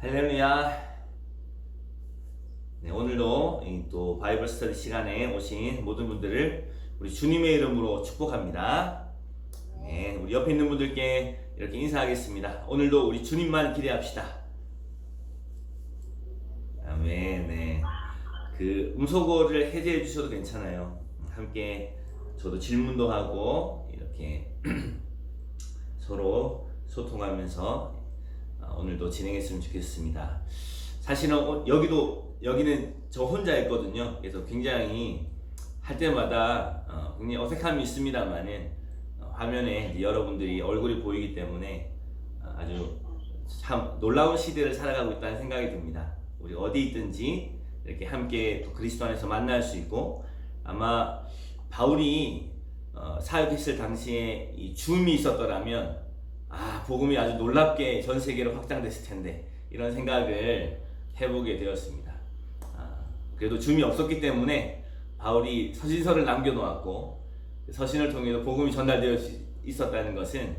할렐루야. 네, 오늘도 또 바이블 스터디 시간에 오신 모든 분들을 우리 주님의 이름으로 축복합니다. 네, 우리 옆에 있는 분들께 이렇게 인사하겠습니다. 오늘도 우리 주님만 기대합시다. 아멘. 네. 그 음소거를 해제해 주셔도 괜찮아요. 함께 저도 질문도 하고 이렇게 서로 소통하면서 오늘도 진행했으면 좋겠습니다. 사실은 여기는 저 혼자 있거든요. 그래서 굉장히 할 때마다 굉장히 어색함이 있습니다만은 화면에 여러분들이 얼굴이 보이기 때문에 아주 참 놀라운 시대를 살아가고 있다는 생각이 듭니다. 우리 어디 있든지 이렇게 함께 또 그리스도 안에서 만날 수 있고, 아마 바울이 사역했을 당시에 이 줌이 있었더라면 복음이 아주 놀랍게 전 세계로 확장됐을 텐데, 이런 생각을 해보게 되었습니다. 그래도 줌이 없었기 때문에 바울이 서신서를 남겨놓았고, 서신을 통해서 복음이 전달되어 있었다는 것은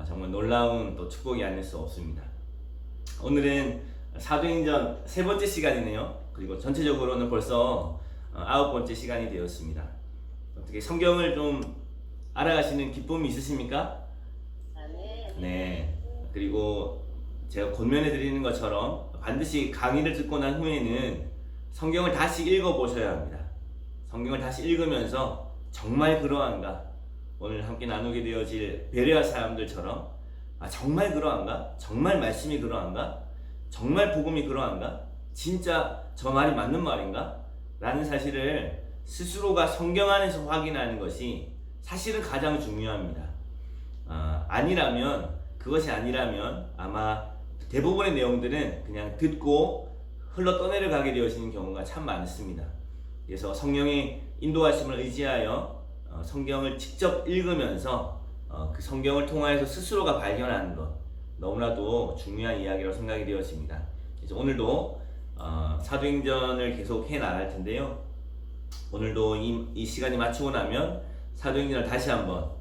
정말 놀라운 또 축복이 아닐 수 없습니다. 오늘은 사도행전 세 번째 시간이네요. 그리고 전체적으로는 벌써 9번째 시간이 되었습니다. 어떻게 성경을 좀 알아가시는 기쁨이 있으십니까? 네. 그리고 제가 권면해 드리는 것처럼 반드시 강의를 듣고 난 후에는 성경을 다시 읽어보셔야 합니다. 성경을 다시 읽으면서 정말 그러한가? 오늘 함께 나누게 되어질 베레아 사람들처럼 정말 그러한가? 정말 말씀이 그러한가? 정말 복음이 그러한가? 진짜 저 말이 맞는 말인가? 라는 사실을 스스로가 성경 안에서 확인하는 것이 사실은 가장 중요합니다. 그것이 아니라면 아마 대부분의 내용들은 그냥 듣고 흘러 떠내려 가게 되어지는 경우가 참 많습니다. 그래서 성령의 인도하심을 의지하여 성경을 직접 읽으면서 그 성경을 통하여서 스스로가 발견하는 것, 너무나도 중요한 이야기라고 생각이 되어집니다. 그래서 오늘도 사도행전을 계속 해 나갈 텐데요. 오늘도 이 시간이 마치고 나면 사도행전을 다시 한번,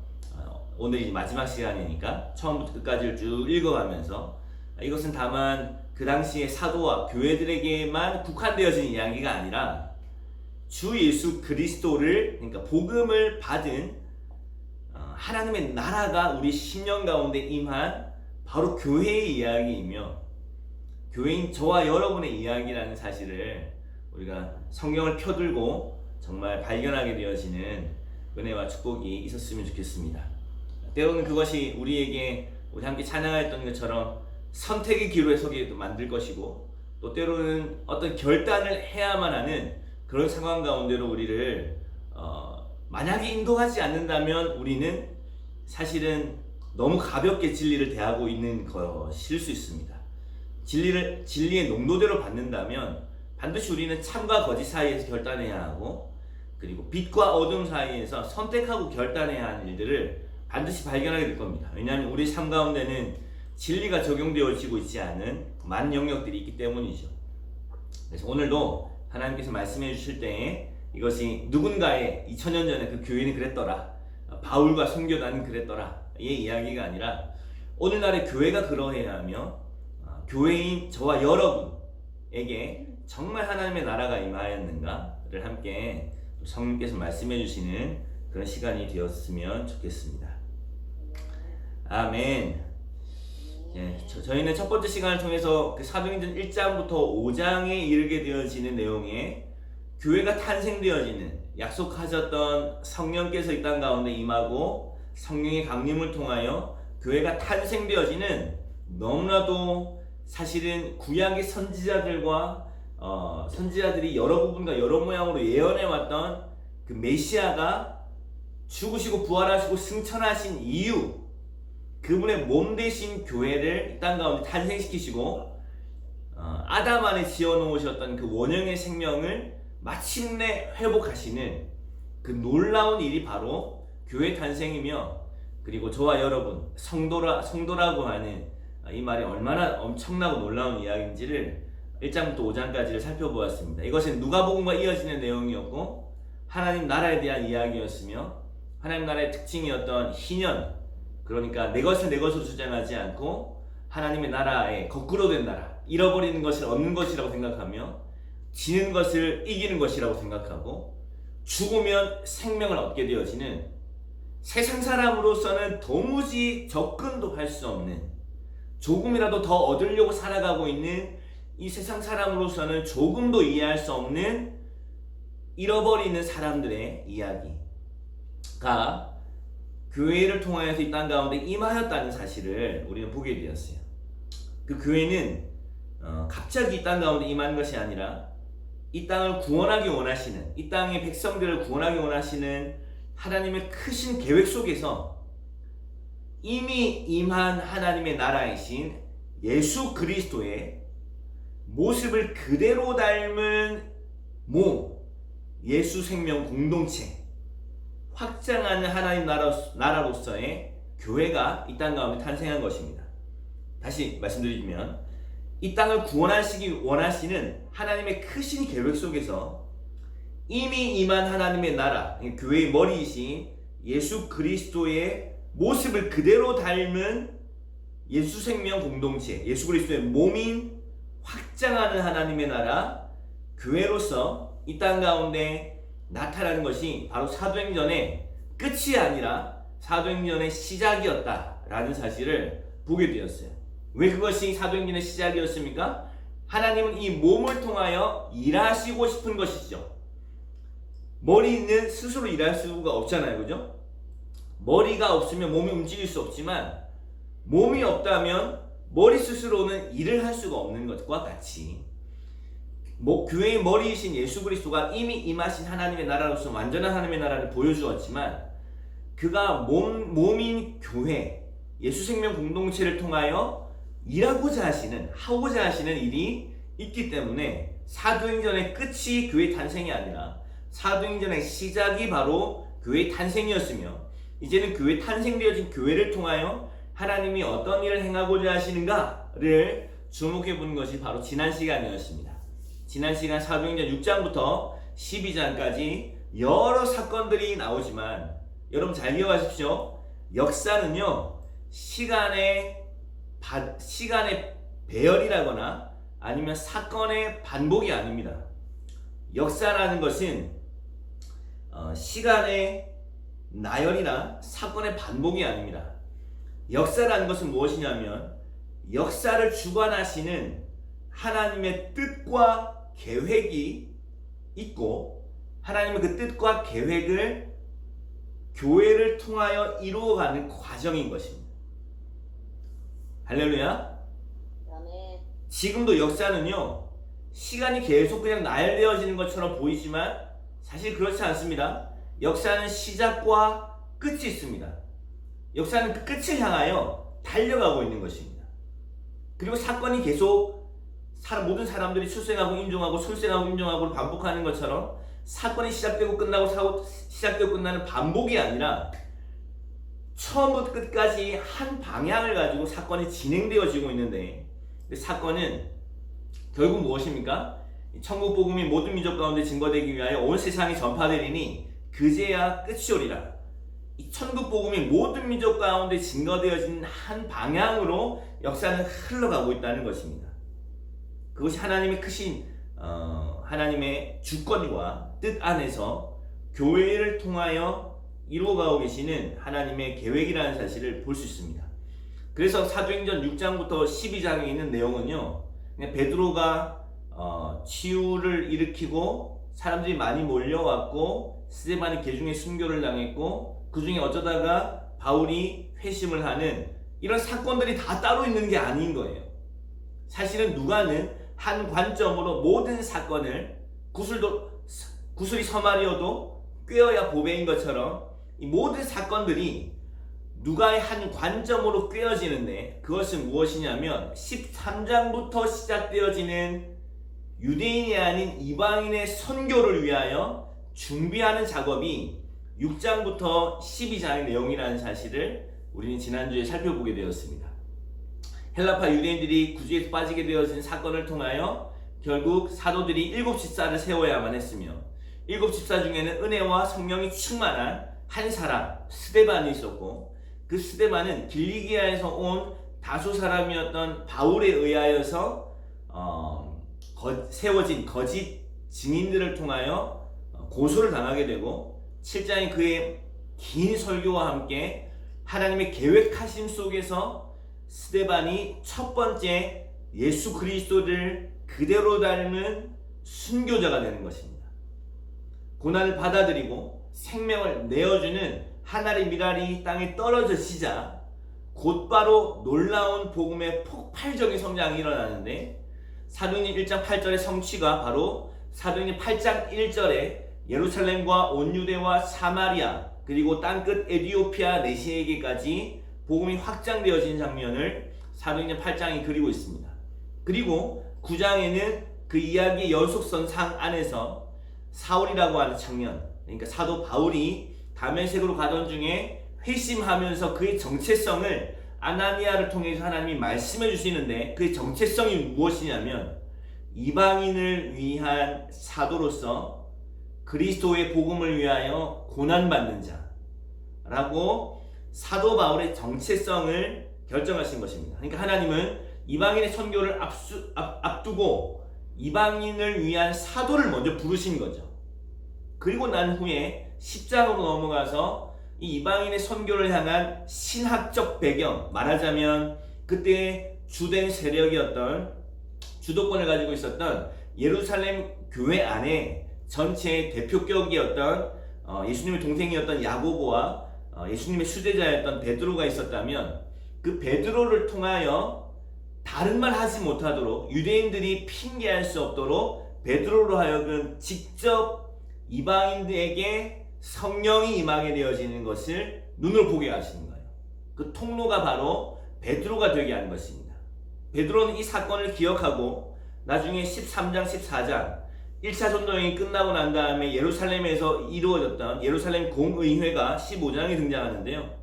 오늘이 마지막 시간이니까 처음부터 끝까지를 쭉 읽어가면서, 이것은 다만 그 당시의 사도와 교회들에게만 국한되어진 이야기가 아니라 주 예수 그리스도를, 그러니까 복음을 받은 하나님의 나라가 우리 심령 가운데 임한 바로 교회의 이야기이며, 교회인 저와 여러분의 이야기라는 사실을 우리가 성경을 펴들고 정말 발견하게 되어지는 은혜와 축복이 있었으면 좋겠습니다. 때로는 그것이 우리 함께 찬양했던 것처럼 선택의 기로에 서게 만들 것이고, 또 때로는 어떤 결단을 해야만 하는 그런 상황 가운데로 우리를 만약에 인도하지 않는다면 우리는 사실은 너무 가볍게 진리를 대하고 있는 것일 수 있습니다. 진리의 농도대로 받는다면 반드시 우리는 참과 거짓 사이에서 결단해야 하고, 그리고 빛과 어둠 사이에서 선택하고 결단해야 하는 일들을 반드시 발견하게 될 겁니다. 왜냐하면 우리 삶 가운데는 진리가 적용되어지고 있지 않은 많은 영역들이 있기 때문이죠. 그래서 오늘도 하나님께서 말씀해 주실 때에 이것이 누군가의 2000년 전에 그 교인이 그랬더라, 바울과 선교단은 그랬더라 의 이야기가 아니라 오늘날의 교회가 그러해야 하며 교회인 저와 여러분에게 정말 하나님의 나라가 임하였는가를 함께 성령께서 말씀해 주시는 그런 시간이 되었으면 좋겠습니다. 아멘. 저희는 첫 번째 시간을 통해서 그 사도행전 1장부터 5장에 이르게 되어지는 내용에 교회가 탄생되어지는, 약속하셨던 성령께서 이 땅 가운데 임하고 성령의 강림을 통하여 교회가 탄생되어지는, 너무나도 사실은 구약의 선지자들과 선지자들이 여러 부분과 여러 모양으로 예언해왔던 그 메시아가 죽으시고 부활하시고 승천하신 이유, 그분의 몸 대신 교회를 이 땅 가운데 탄생시키시고 아담 안에 지어놓으셨던 그 원형의 생명을 마침내 회복하시는 그 놀라운 일이 바로 교회 탄생이며, 그리고 저와 여러분 성도라고 하는 이 말이 얼마나 엄청나고 놀라운 이야기인지를 1장부터 5장까지를 살펴보았습니다. 이것은 누가복음과 이어지는 내용이었고, 하나님 나라에 대한 이야기였으며, 하나님 나라의 특징이었던 희년, 그러니까 내 것을 내 것으로 주장하지 않고 하나님의 나라에 거꾸로 된 나라, 잃어버리는 것을 얻는 것이라고 생각하며 지는 것을 이기는 것이라고 생각하고 죽으면 생명을 얻게 되어지는 세상 사람으로서는 도무지 접근도 할 수 없는, 조금이라도 더 얻으려고 살아가고 있는 이 세상 사람으로서는 조금도 이해할 수 없는 잃어버리는 사람들의 이야기가 교회를 통하여서 이 땅 가운데 임하였다는 사실을 우리는 보게 되었어요. 그 교회는 갑자기 이 땅 가운데 임하는 것이 아니라 이 땅을 구원하기 원하시는, 이 땅의 백성들을 구원하기 원하시는 하나님의 크신 계획 속에서 이미 임한 하나님의 나라이신 예수 그리스도의 모습을 그대로 닮은 몸, 예수 생명 공동체, 확장하는 하나님 나라로서의 교회가 이 땅 가운데 탄생한 것입니다. 다시 말씀드리면 이 땅을 구원하시기 원하시는 하나님의 크신 계획 속에서 이미 임한 하나님의 나라, 교회의 머리이신 예수 그리스도의 모습을 그대로 닮은 예수 생명 공동체, 예수 그리스도의 몸인 확장하는 하나님의 나라, 교회로서 이 땅 가운데 나타나는 것이 바로 사도행전의 끝이 아니라 사도행전의 시작이었다라는 사실을 보게 되었어요. 왜 그것이 사도행전의 시작이었습니까? 하나님은 이 몸을 통하여 일하시고 싶은 것이죠. 머리는 스스로 일할 수가 없잖아요, 그죠? 머리가 없으면 몸이 움직일 수 없지만 몸이 없다면 머리 스스로는 일을 할 수가 없는 것과 같이 교회의 머리이신 예수 그리스도가 이미 임하신 하나님의 나라로서 완전한 하나님의 나라를 보여주었지만 그가 몸인 교회, 예수 생명 공동체를 통하여 일하고자 하시는 일이 있기 때문에 사도행전의 끝이 교회 탄생이 아니라 사도행전의 시작이 바로 교회의 탄생이었으며 이제는 교회 탄생되어진 교회를 통하여 하나님이 어떤 일을 행하고자 하시는가를 주목해 보는 것이 바로 지난 시간이었습니다. 지난 시간 사도행전 6장부터 12장까지 여러 사건들이 나오지만 여러분 잘 기억하십시오. 역사는요, 시간의 배열이라거나 아니면 사건의 반복이 아닙니다. 역사라는 것은 시간의 나열이나 사건의 반복이 아닙니다. 역사라는 것은 무엇이냐면 역사를 주관하시는 하나님의 뜻과 계획이 있고 하나님의 그 뜻과 계획을 교회를 통하여 이루어가는 과정인 것입니다. 할렐루야. 지금도 역사는요, 시간이 계속 그냥 나열되어지는 것처럼 보이지만 사실 그렇지 않습니다. 역사는 시작과 끝이 있습니다. 역사는 그 끝을 향하여 달려가고 있는 것입니다. 그리고 사건이 계속 모든 사람들이 출생하고 인종하고 출생하고 인종하고 반복하는 것처럼 사건이 시작되고 끝나고 시작되고 끝나는 반복이 아니라 처음부터 끝까지 한 방향을 가지고 사건이 진행되어지고 있는데 사건은 결국 무엇입니까? 천국 복음이 모든 민족 가운데 증거되기 위하여 온 세상에 전파되리니 그제야 끝이 오리라. 이 천국 복음이 모든 민족 가운데 증거되어진 한 방향으로 역사는 흘러가고 있다는 것입니다. 그것이 하나님의 크신 하나님의 주권과 뜻 안에서 교회를 통하여 이루어가고 계시는 하나님의 계획이라는 사실을 볼 수 있습니다. 그래서 사도행전 6장부터 12장에 있는 내용은요, 그냥 베드로가 치유를 일으키고 사람들이 많이 몰려왔고 스데반이 개중에 순교를 당했고 그 중에 어쩌다가 바울이 회심을 하는 이런 사건들이 다 따로 있는 게 아닌 거예요. 사실은 누가는 한 관점으로 모든 사건을 구슬이 서말이어도 꿰어야 보배인 것처럼 이 모든 사건들이 누가의 한 관점으로 꿰어지는데 그것은 무엇이냐면 13장부터 시작되어지는 유대인이 아닌 이방인의 선교를 위하여 준비하는 작업이 6장부터 12장의 내용이라는 사실을 우리는 지난주에 살펴보게 되었습니다. 헬라파 유대인들이 구주에서 빠지게 되어진 사건을 통하여 결국 사도들이 7집사를 세워야만 했으며 7집사 중에는 은혜와 성령이 충만한 한 사람 스데반이 있었고 그 스데반은 길리기아에서 온 다수 사람이었던 바울에 의하여서 세워진 거짓 증인들을 통하여 고소를 당하게 되고 7장이 그의 긴 설교와 함께 하나님의 계획하심 속에서 스데반이 첫 번째 예수 그리스도를 그대로 닮은 순교자가 되는 것입니다. 고난을 받아들이고 생명을 내어주는 하나의 미랄이 땅에 떨어지자 곧바로 놀라운 복음의 폭발적인 성장이 일어나는데 사도행전 1장 8절의 성취가 바로 사도행전 8장 1절에 예루살렘과 온 유대와 사마리아 그리고 땅끝 에디오피아 내시에게까지 복음이 확장되어진 장면을 사도행전 8장이 그리고 있습니다. 그리고 9장에는 그 이야기의 연속선상 안에서 사울이라고 하는 청년, 그러니까 사도 바울이 다메섹으로 가던 중에 회심하면서 그의 정체성을 아나니아를 통해서 하나님이 말씀해 주시는데 그의 정체성이 무엇이냐면 이방인을 위한 사도로서 그리스도의 복음을 위하여 고난받는 자라고 사도 바울의 정체성을 결정하신 것입니다. 그러니까 하나님은 이방인의 선교를 앞두고 이방인을 위한 사도를 먼저 부르신 거죠. 그리고 난 후에 10장으로 넘어가서 이 이방인의 선교를 향한 신학적 배경, 말하자면 그때 주된 세력이었던 주도권을 가지고 있었던 예루살렘 교회 안에 전체 대표격이었던 예수님의 동생이었던 야고보와 예수님의 수제자였던 베드로가 있었다면 그 베드로를 통하여 다른 말 하지 못하도록 유대인들이 핑계할 수 없도록 베드로로 하여금 직접 이방인들에게 성령이 임하게 되어지는 것을 눈으로 보게 하시는 거예요. 그 통로가 바로 베드로가 되게 하는 것입니다. 베드로는 이 사건을 기억하고 나중에 13장, 14장 1차 전도여행이 끝나고 난 다음에 예루살렘에서 이루어졌던 예루살렘 공의회가 15장에 등장하는데요.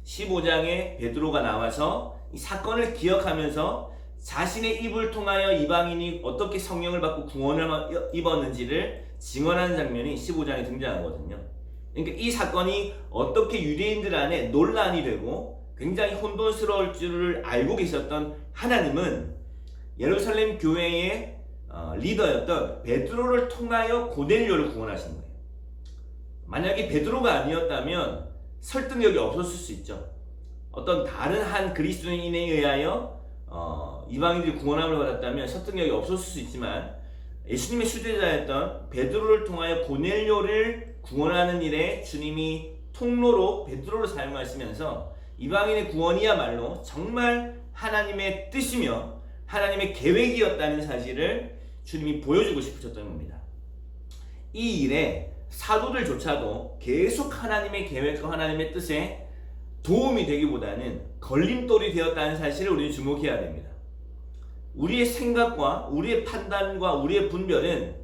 15장에 베드로가 나와서 이 사건을 기억하면서 자신의 입을 통하여 이방인이 어떻게 성령을 받고 구원을 입었는지를 증언하는 장면이 15장에 등장하거든요. 그러니까 이 사건이 어떻게 유대인들 안에 논란이 되고 굉장히 혼돈스러울 줄을 알고 계셨던 하나님은 예루살렘 교회의 리더였던 베드로를 통하여 고넬료를 구원하신 거예요. 만약에 베드로가 아니었다면 설득력이 없었을 수 있죠. 어떤 다른 한 그리스도인에 의하여 이방인들이 구원함을 받았다면 설득력이 없었을 수 있지만 예수님의 수제자였던 베드로를 통하여 고넬료를 구원하는 일에 주님이 통로로 베드로를 사용하시면서 이방인의 구원이야말로 정말 하나님의 뜻이며 하나님의 계획이었다는 사실을 주님이 보여주고 싶으셨던 겁니다. 이 일에 사도들조차도 계속 하나님의 계획과 하나님의 뜻에 도움이 되기보다는 걸림돌이 되었다는 사실을 우리는 주목해야 됩니다. 우리의 생각과 우리의 판단과 우리의 분별은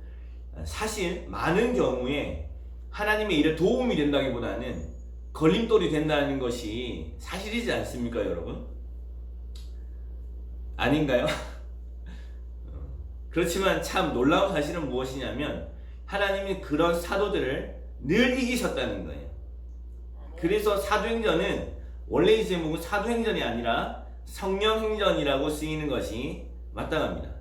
사실 많은 경우에 하나님의 일에 도움이 된다기보다는 걸림돌이 된다는 것이 사실이지 않습니까, 여러분? 아닌가요? 그렇지만 참 놀라운 사실은 무엇이냐면 하나님이 그런 사도들을 늘 이기셨다는 거예요. 그래서 사도행전은 원래 이 제목은 사도행전이 아니라 성령행전이라고 쓰이는 것이 마땅합니다.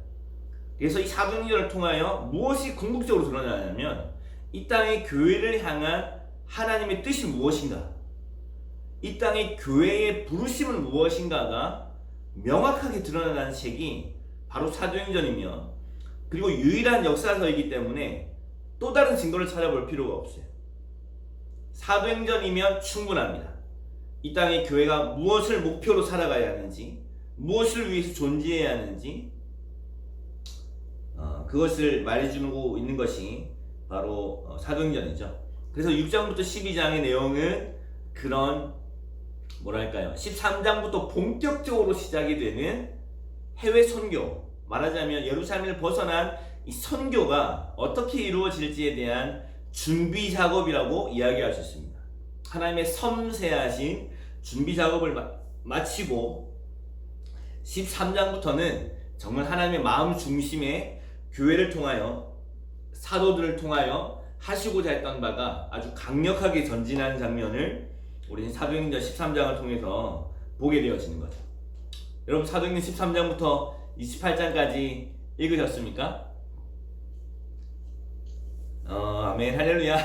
그래서 이 사도행전을 통하여 무엇이 궁극적으로 드러나냐면 이 땅의 교회를 향한 하나님의 뜻이 무엇인가, 이 땅의 교회의 부르심은 무엇인가가 명확하게 드러나는 책이 바로 사도행전이며, 그리고 유일한 역사서이기 때문에 또 다른 증거를 찾아볼 필요가 없어요. 사도행전이면 충분합니다. 이 땅의 교회가 무엇을 목표로 살아가야 하는지, 무엇을 위해서 존재해야 하는지 그것을 말해주고 있는 것이 바로 사도행전이죠. 그래서 6장부터 12장의 내용은 그런 13장부터 본격적으로 시작이 되는 해외 선교, 말하자면 예루살렘을 벗어난 이 선교가 어떻게 이루어질지에 대한 준비 작업이라고 이야기할 수 있습니다. 하나님의 섬세하신 준비 작업을 마치고 13장부터는 정말 하나님의 마음 중심의 교회를 통하여, 사도들을 통하여 하시고자 했던 바가 아주 강력하게 전진하는 장면을 우리는 사도행전 13장을 통해서 보게 되어지는 거죠. 여러분 사도행전 13장부터 28장까지 읽으셨습니까? 아멘 할렐루야.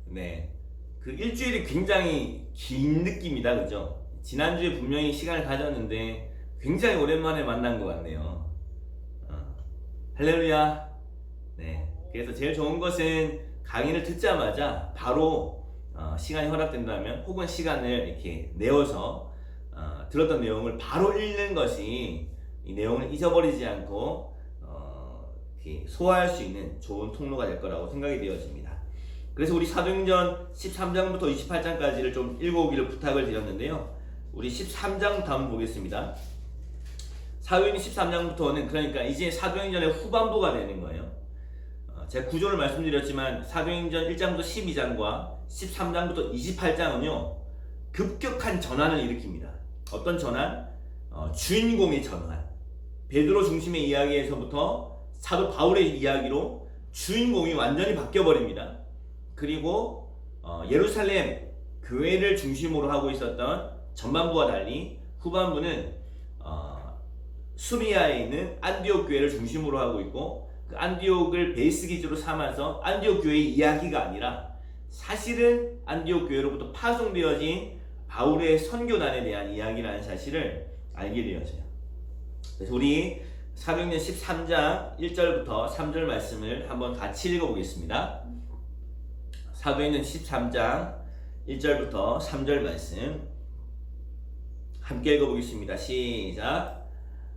네, 그 일주일이 굉장히 긴 느낌이다, 그죠? 지난주에 분명히 시간을 가졌는데 굉장히 오랜만에 만난 것 같네요. 할렐루야. 네, 그래서 제일 좋은 것은 강의를 듣자마자 바로 시간이 허락된다면 혹은 시간을 이렇게 내어서 들었던 내용을 바로 읽는 것이 이 내용을 잊어버리지 않고 이렇게 소화할 수 있는 좋은 통로가 될 거라고 생각이 되어집니다. 그래서 우리 사도행전 13장부터 28장까지를 좀 읽어오기를 부탁을 드렸는데요. 우리 13장부터 한번 보겠습니다. 사도행전 13장부터는 그러니까 이제 사도행전의 후반부가 되는 거예요. 제가 구조를 말씀드렸지만 사도행전 1장부터 12장과 13장부터 28장은요 급격한 전환을 일으킵니다. 어떤 전환? 주인공의 전환. 베드로 중심의 이야기에서부터 사도 바울의 이야기로 주인공이 완전히 바뀌어버립니다. 그리고 예루살렘 교회를 중심으로 하고 있었던 전반부와 달리 후반부는 수리아에 있는 안디옥 교회를 중심으로 하고 있고 그 안디옥을 베이스 기지로 삼아서 안디옥 교회의 이야기가 아니라 사실은 안디옥 교회로부터 파송되어진 바울의 선교단에 대한 이야기라는 사실을 알게 되어져요. 그래서 우리 사도행전 13장 1절부터 3절 말씀을 한번 같이 읽어보겠습니다. 사도행전 13장 1절부터 3절 말씀 함께 읽어보겠습니다. 시작.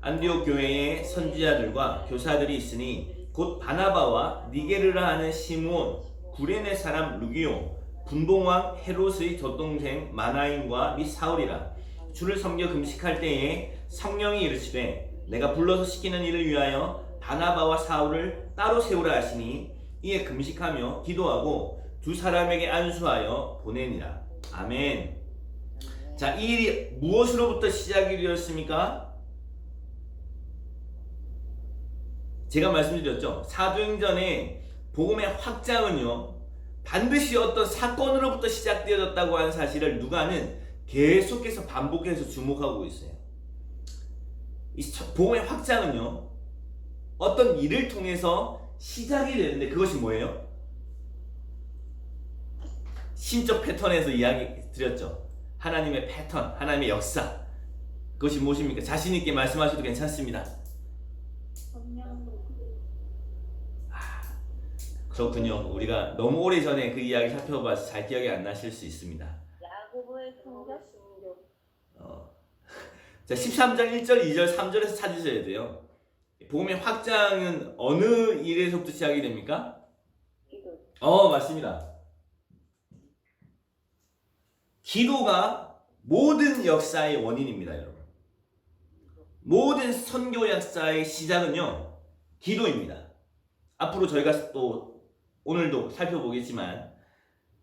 안디옥 교회에 선지자들과 교사들이 있으니 곧 바나바와 니게르라 하는 시므온, 구레네 사람 루기오, 분봉왕 헤롯의 젖동생 마나임과 및 사울이라. 주를 섬겨 금식할 때에 성령이 이르시되 내가 불러서 시키는 일을 위하여 바나바와 사울을 따로 세우라 하시니 이에 금식하며 기도하고 두 사람에게 안수하여 보내니라. 아멘. 자, 이 일이 무엇으로부터 시작이 되었습니까? 제가 말씀드렸죠. 사도행전의 복음의 확장은요 반드시 어떤 사건으로부터 시작되어졌다고 하는 사실을 누가는 계속해서 반복해서 주목하고 있어요. 이 복음의 확장은요 어떤 일을 통해서 시작이 되는데 그것이 뭐예요? 신적 패턴에서 이야기 드렸죠. 하나님의 패턴, 하나님의 역사. 그것이 무엇입니까? 자신 있게 말씀하셔도 괜찮습니다. 그렇군요. 우리가 너무 오래 전에 그 이야기 살펴봐서 잘 기억이 안 나실 수 있습니다. 야고보의 성경. 자, 13장 1절, 2절, 3절에서 찾으셔야 돼요. 복음의 확장은 어느 일에서부터 시작이 됩니까? 기도. 맞습니다. 기도가 모든 역사의 원인입니다, 여러분. 모든 선교 역사의 시작은요, 기도입니다. 앞으로 저희가 또 오늘도 살펴보겠지만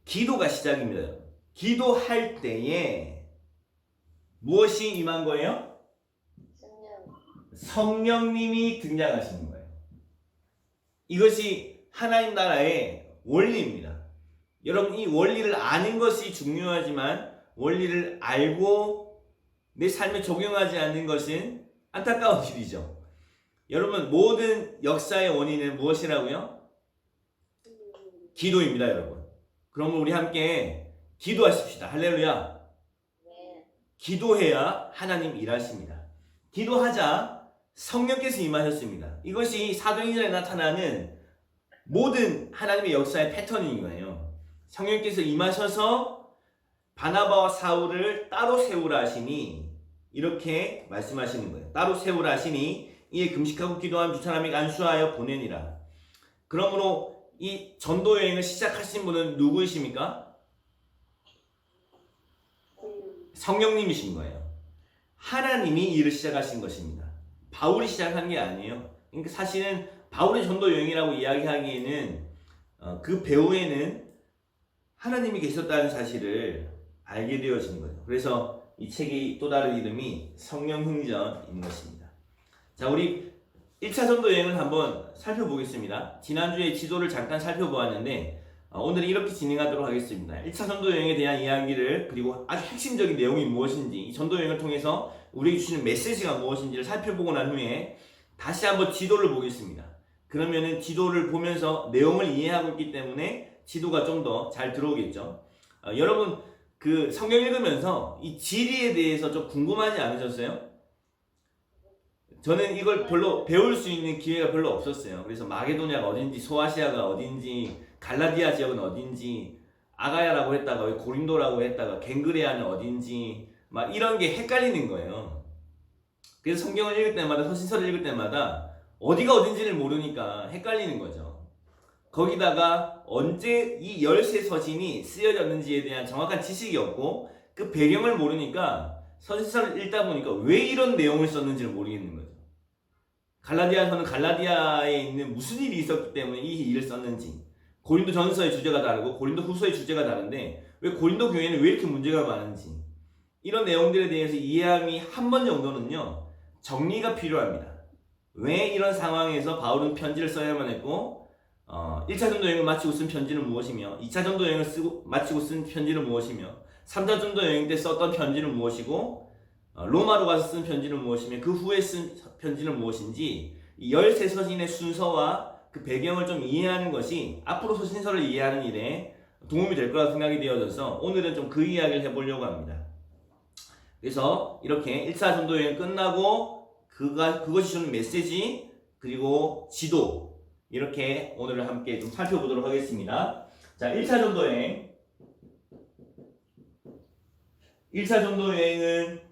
기도가 시작입니다, 여러분. 기도할 때에 무엇이 임한 거예요? 성령님이 등장하시는 거예요. 이것이 하나님 나라의 원리입니다. 여러분, 이 원리를 아는 것이 중요하지만 원리를 알고 내 삶에 적용하지 않는 것은 안타까운 일이죠. 여러분, 모든 역사의 원인은 무엇이라고요? 기도입니다, 여러분. 그러면 우리 함께 기도하십시다. 할렐루야. 기도해야 하나님 일하십니다. 기도하자 성령께서 임하셨습니다. 이것이 사도행전에 나타나는 모든 하나님의 역사의 패턴인 거예요. 성령께서 임하셔서 바나바와 사울을 따로 세우라 하시니 이렇게 말씀하시는 거예요. 따로 세우라 하시니 이에 금식하고 기도한 두 사람에게 안수하여 보내니라. 그러므로 이 전도 여행을 시작하신 분은 누구이십니까? 성령님이신 거예요. 하나님이 일을 시작하신 것입니다. 바울이 시작한 게 아니에요. 그러니까 사실은 바울의 전도 여행이라고 이야기하기에는 그 배후에는 하나님이 계셨다는 사실을 알게 되어진 거예요. 그래서 이 책의 또 다른 이름이 성령흥전인 것입니다. 자, 우리 1차 전도 여행을 한번 살펴보겠습니다. 지난주에 지도를 잠깐 살펴보았는데 오늘은 이렇게 진행하도록 하겠습니다. 1차 전도 여행에 대한 이야기를 그리고 아주 핵심적인 내용이 무엇인지 이 전도 여행을 통해서 우리에게 주시는 메시지가 무엇인지를 살펴보고 난 후에 다시 한번 지도를 보겠습니다. 그러면은 지도를 보면서 내용을 이해하고 있기 때문에 지도가 좀 더 잘 들어오겠죠. 여러분 그 성경 읽으면서 이 지리에 대해서 좀 궁금하지 않으셨어요? 저는 이걸 별로 배울 수 있는 기회가 별로 없었어요. 그래서 마게도냐가 어딘지, 소아시아가 어딘지, 갈라디아 지역은 어딘지, 아가야라고 했다가 왜 고린도라고 했다가 갱그레아는 어딘지 막 이런 게 헷갈리는 거예요. 그래서 성경을 읽을 때마다, 서신서를 읽을 때마다 어디가 어딘지를 모르니까 헷갈리는 거죠. 거기다가 언제 이 13서신이 쓰여졌는지에 대한 정확한 지식이 없고 그 배경을 모르니까 서신서를 읽다 보니까 왜 이런 내용을 썼는지를 모르겠는 거죠. 갈라디아서는 갈라디아에 있는 무슨 일이 있었기 때문에 이 일을 썼는지, 고린도 전서의 주제가 다르고 고린도 후서의 주제가 다른데 왜 고린도 교회는 왜 이렇게 문제가 많은지, 이런 내용들에 대해서 이해함이 한 번 정도는요 정리가 필요합니다. 왜 이런 상황에서 바울은 편지를 써야만 했고 1차 전도 여행을 마치고 쓴 편지는 무엇이며 2차 전도 여행을 마치고 쓴 편지는 무엇이며 3차 전도 여행 때 썼던 편지는 무엇이고 로마로 가서 쓴 편지는 무엇이며 그 후에 쓴 편지는 무엇인지, 이 13서신의 순서와 그 배경을 좀 이해하는 것이 앞으로 서신서를 이해하는 일에 도움이 될 거라 생각이 되어져서 오늘은 좀 그 이야기를 해보려고 합니다. 그래서 이렇게 1차 전도 여행 끝나고 그것이 주는 메시지, 그리고 지도, 이렇게 오늘 함께 좀 살펴보도록 하겠습니다. 자, 1차 전도 여행. 1차 전도 여행은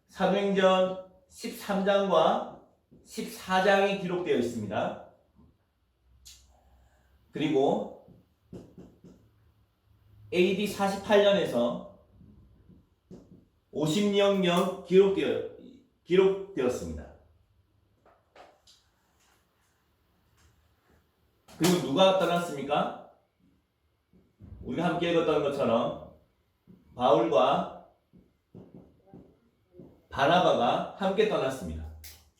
사도행전 13장과 14장이 기록되어 있습니다. 그리고 AD 48년에서 50년경 기록되었습니다. 그리고 누가 떠났습니까? 우리가 함께 읽었던 것처럼 바울과 바나바가 함께 떠났습니다.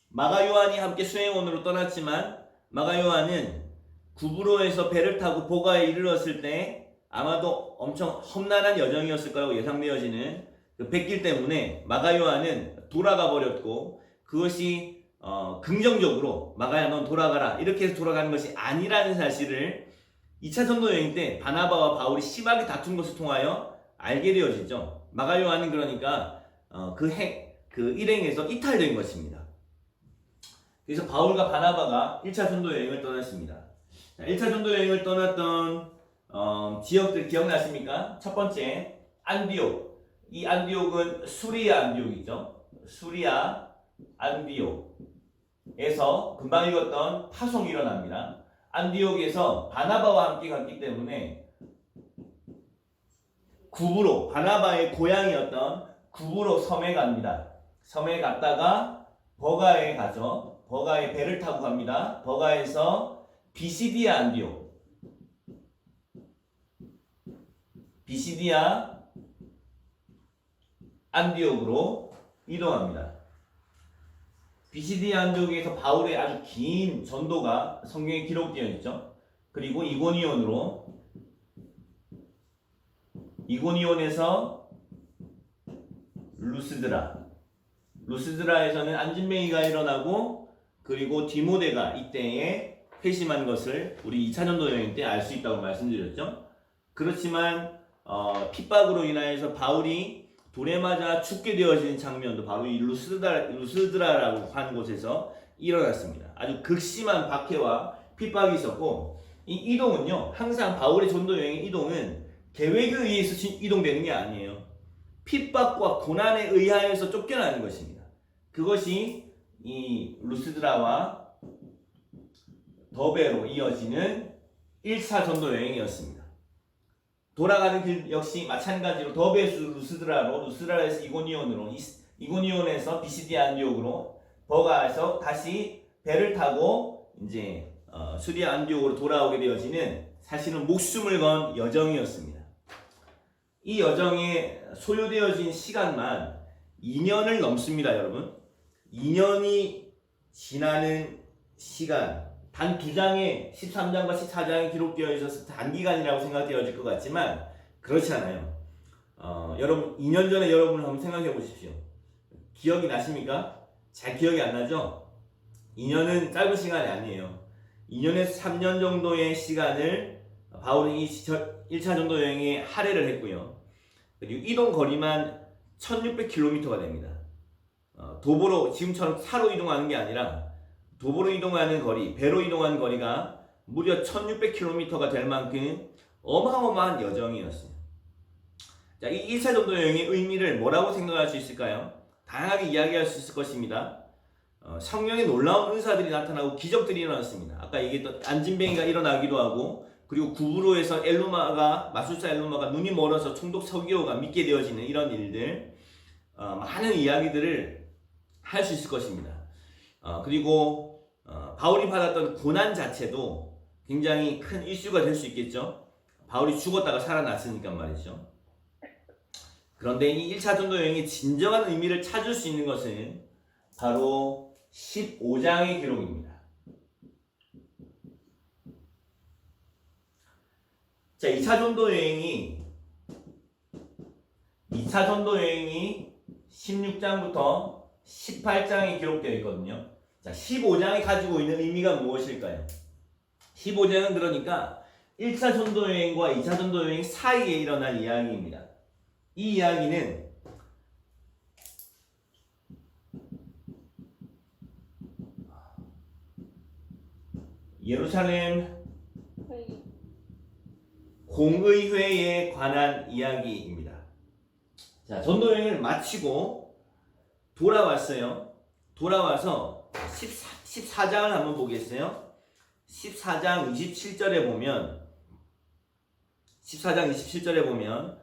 마가 요한이 함께 수행원으로 떠났지만 마가 요한은 구브로에서 배를 타고 보가에 이르렀을 때 아마도 엄청 험난한 여정이었을 거라고 예상되어지는 그 백길 때문에 마가 요한은 돌아가 버렸고, 그것이 긍정적으로 마가야 넌 돌아가라 이렇게 해서 돌아가는 것이 아니라는 사실을 2차 전도 여행 때 바나바와 바울이 심하게 다툰 것을 통하여 알게 되어지죠. 마가 요한은 그러니까 그 일행에서 이탈된 것입니다. 그래서 바울과 바나바가 1차 전도 여행을 떠났습니다. 1차 전도 여행을 떠났던 지역들 기억나십니까? 첫 번째 안디옥. 이 안디옥은 수리아 안디옥이죠. 수리아 안디옥에서 금방 읽었던 파송이 일어납니다. 안디옥에서 바나바와 함께 갔기 때문에 구브로, 바나바의 고향이었던 구브로 섬에 갑니다. 섬에 갔다가 버가에 가죠. 버가에 배를 타고 갑니다. 버가에서 비시디아 안디옥, 비시디아 안디옥으로 이동합니다. 비시디아 안디옥에서 바울의 아주 긴 전도가 성경에 기록되어 있죠. 그리고 이고니온에서 루스드라에서는 안진뱅이가 일어나고, 그리고 디모데가 이때에 회심한 것을 우리 2차 전도 여행 때 알 수 있다고 말씀드렸죠. 그렇지만 핍박으로 인하여서 바울이 돌에 맞아 죽게 되어지는 장면도 바로 이 루스드라라고 하는 곳에서 일어났습니다. 아주 극심한 박해와 핍박이 있었고, 이 이동은요 항상 바울의 전도 여행의 이동은 계획에 의해서 이동되는 게 아니에요. 핍박과 고난에 의하여서 쫓겨나는 것입니다. 그것이 이 루스드라와 더베로 이어지는 1차 전도 여행이었습니다. 돌아가는 길 역시 마찬가지로 더베에서 루스드라로, 루스드라에서 이고니온으로, 이고니온에서 비시디아 안디옥으로, 버가에서 다시 배를 타고 이제 수리아 안디옥으로 돌아오게 되어지는 사실은 목숨을 건 여정이었습니다. 이 여정에 소요되어진 시간만 2년을 넘습니다, 여러분. 2년이 지나는 시간, 단 2장에 13장과 14장에 기록되어 있어서 단기간이라고 생각되어질 것 같지만 그렇지 않아요. 여러분 2년 전에 여러분을 한번 생각해 보십시오. 기억이 나십니까? 잘 기억이 안 나죠? 2년은 짧은 시간이 아니에요. 2년에서 3년 정도의 시간을 바울이 1차 전도 여행에 할애를 했고요. 그리고 이동 거리만 1600km가 됩니다. 도보로 지금처럼 차로 이동하는 게 아니라 도보로 이동하는 거리, 배로 이동하는 거리가 무려 1600km가 될 만큼 어마어마한 여정이었어요. 자, 이 1차 전도 여행의 의미를 뭐라고 생각할 수 있을까요? 다양하게 이야기할 수 있을 것입니다. 성령의 놀라운 은사들이 나타나고 기적들이 일어났습니다. 아까 얘기했던 안진뱅이가 일어나기도 하고, 그리고 구브로에서 마술사 엘루마가 눈이 멀어서 총독 서기오가 믿게 되어지는 이런 일들, 많은 이야기들을 할 수 있을 것입니다. 그리고 바울이 받았던 고난 자체도 굉장히 큰 이슈가 될 수 있겠죠. 바울이 죽었다가 살아났으니까 말이죠. 그런데 이 1차 전도 여행의 진정한 의미를 찾을 수 있는 것은 바로 15장의 기록입니다. 자, 2차 전도 여행이 16장부터 18장에 기록되어 있거든요. 자, 15장이 가지고 있는 의미가 무엇일까요? 15장은 그러니까 1차 전도 여행과 2차 전도 여행 사이에 일어난 이야기입니다. 이 이야기는 예루살렘 공의회에 관한 이야기입니다. 자, 전도 여행을 마치고 돌아왔어요. 돌아와서 14장을 한번 보겠어요. 14장 27절에 보면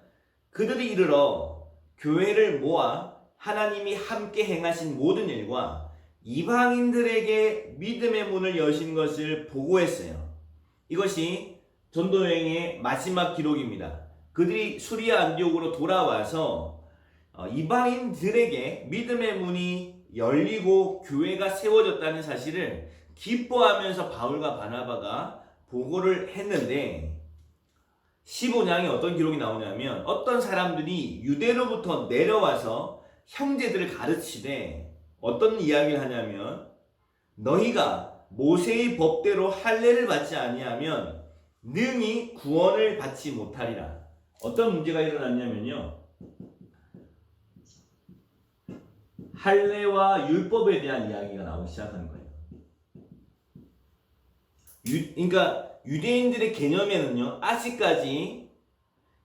그들이 이르러 교회를 모아 하나님이 함께 행하신 모든 일과 이방인들에게 믿음의 문을 여신 것을 보고했어요. 이것이 전도여행의 마지막 기록입니다. 그들이 수리아 안디옥으로 돌아와서 이방인들에게 믿음의 문이 열리고 교회가 세워졌다는 사실을 기뻐하면서 바울과 바나바가 보고를 했는데, 15장에 어떤 기록이 나오냐면 어떤 사람들이 유대로부터 내려와서 형제들을 가르치되 어떤 이야기를 하냐면, 너희가 모세의 법대로 할례를 받지 아니하면 능히 구원을 받지 못하리라. 어떤 문제가 일어났냐면요, 할례와 율법에 대한 이야기가 나오기 시작하는 거예요. 그러니까 유대인들의 개념에는요, 아직까지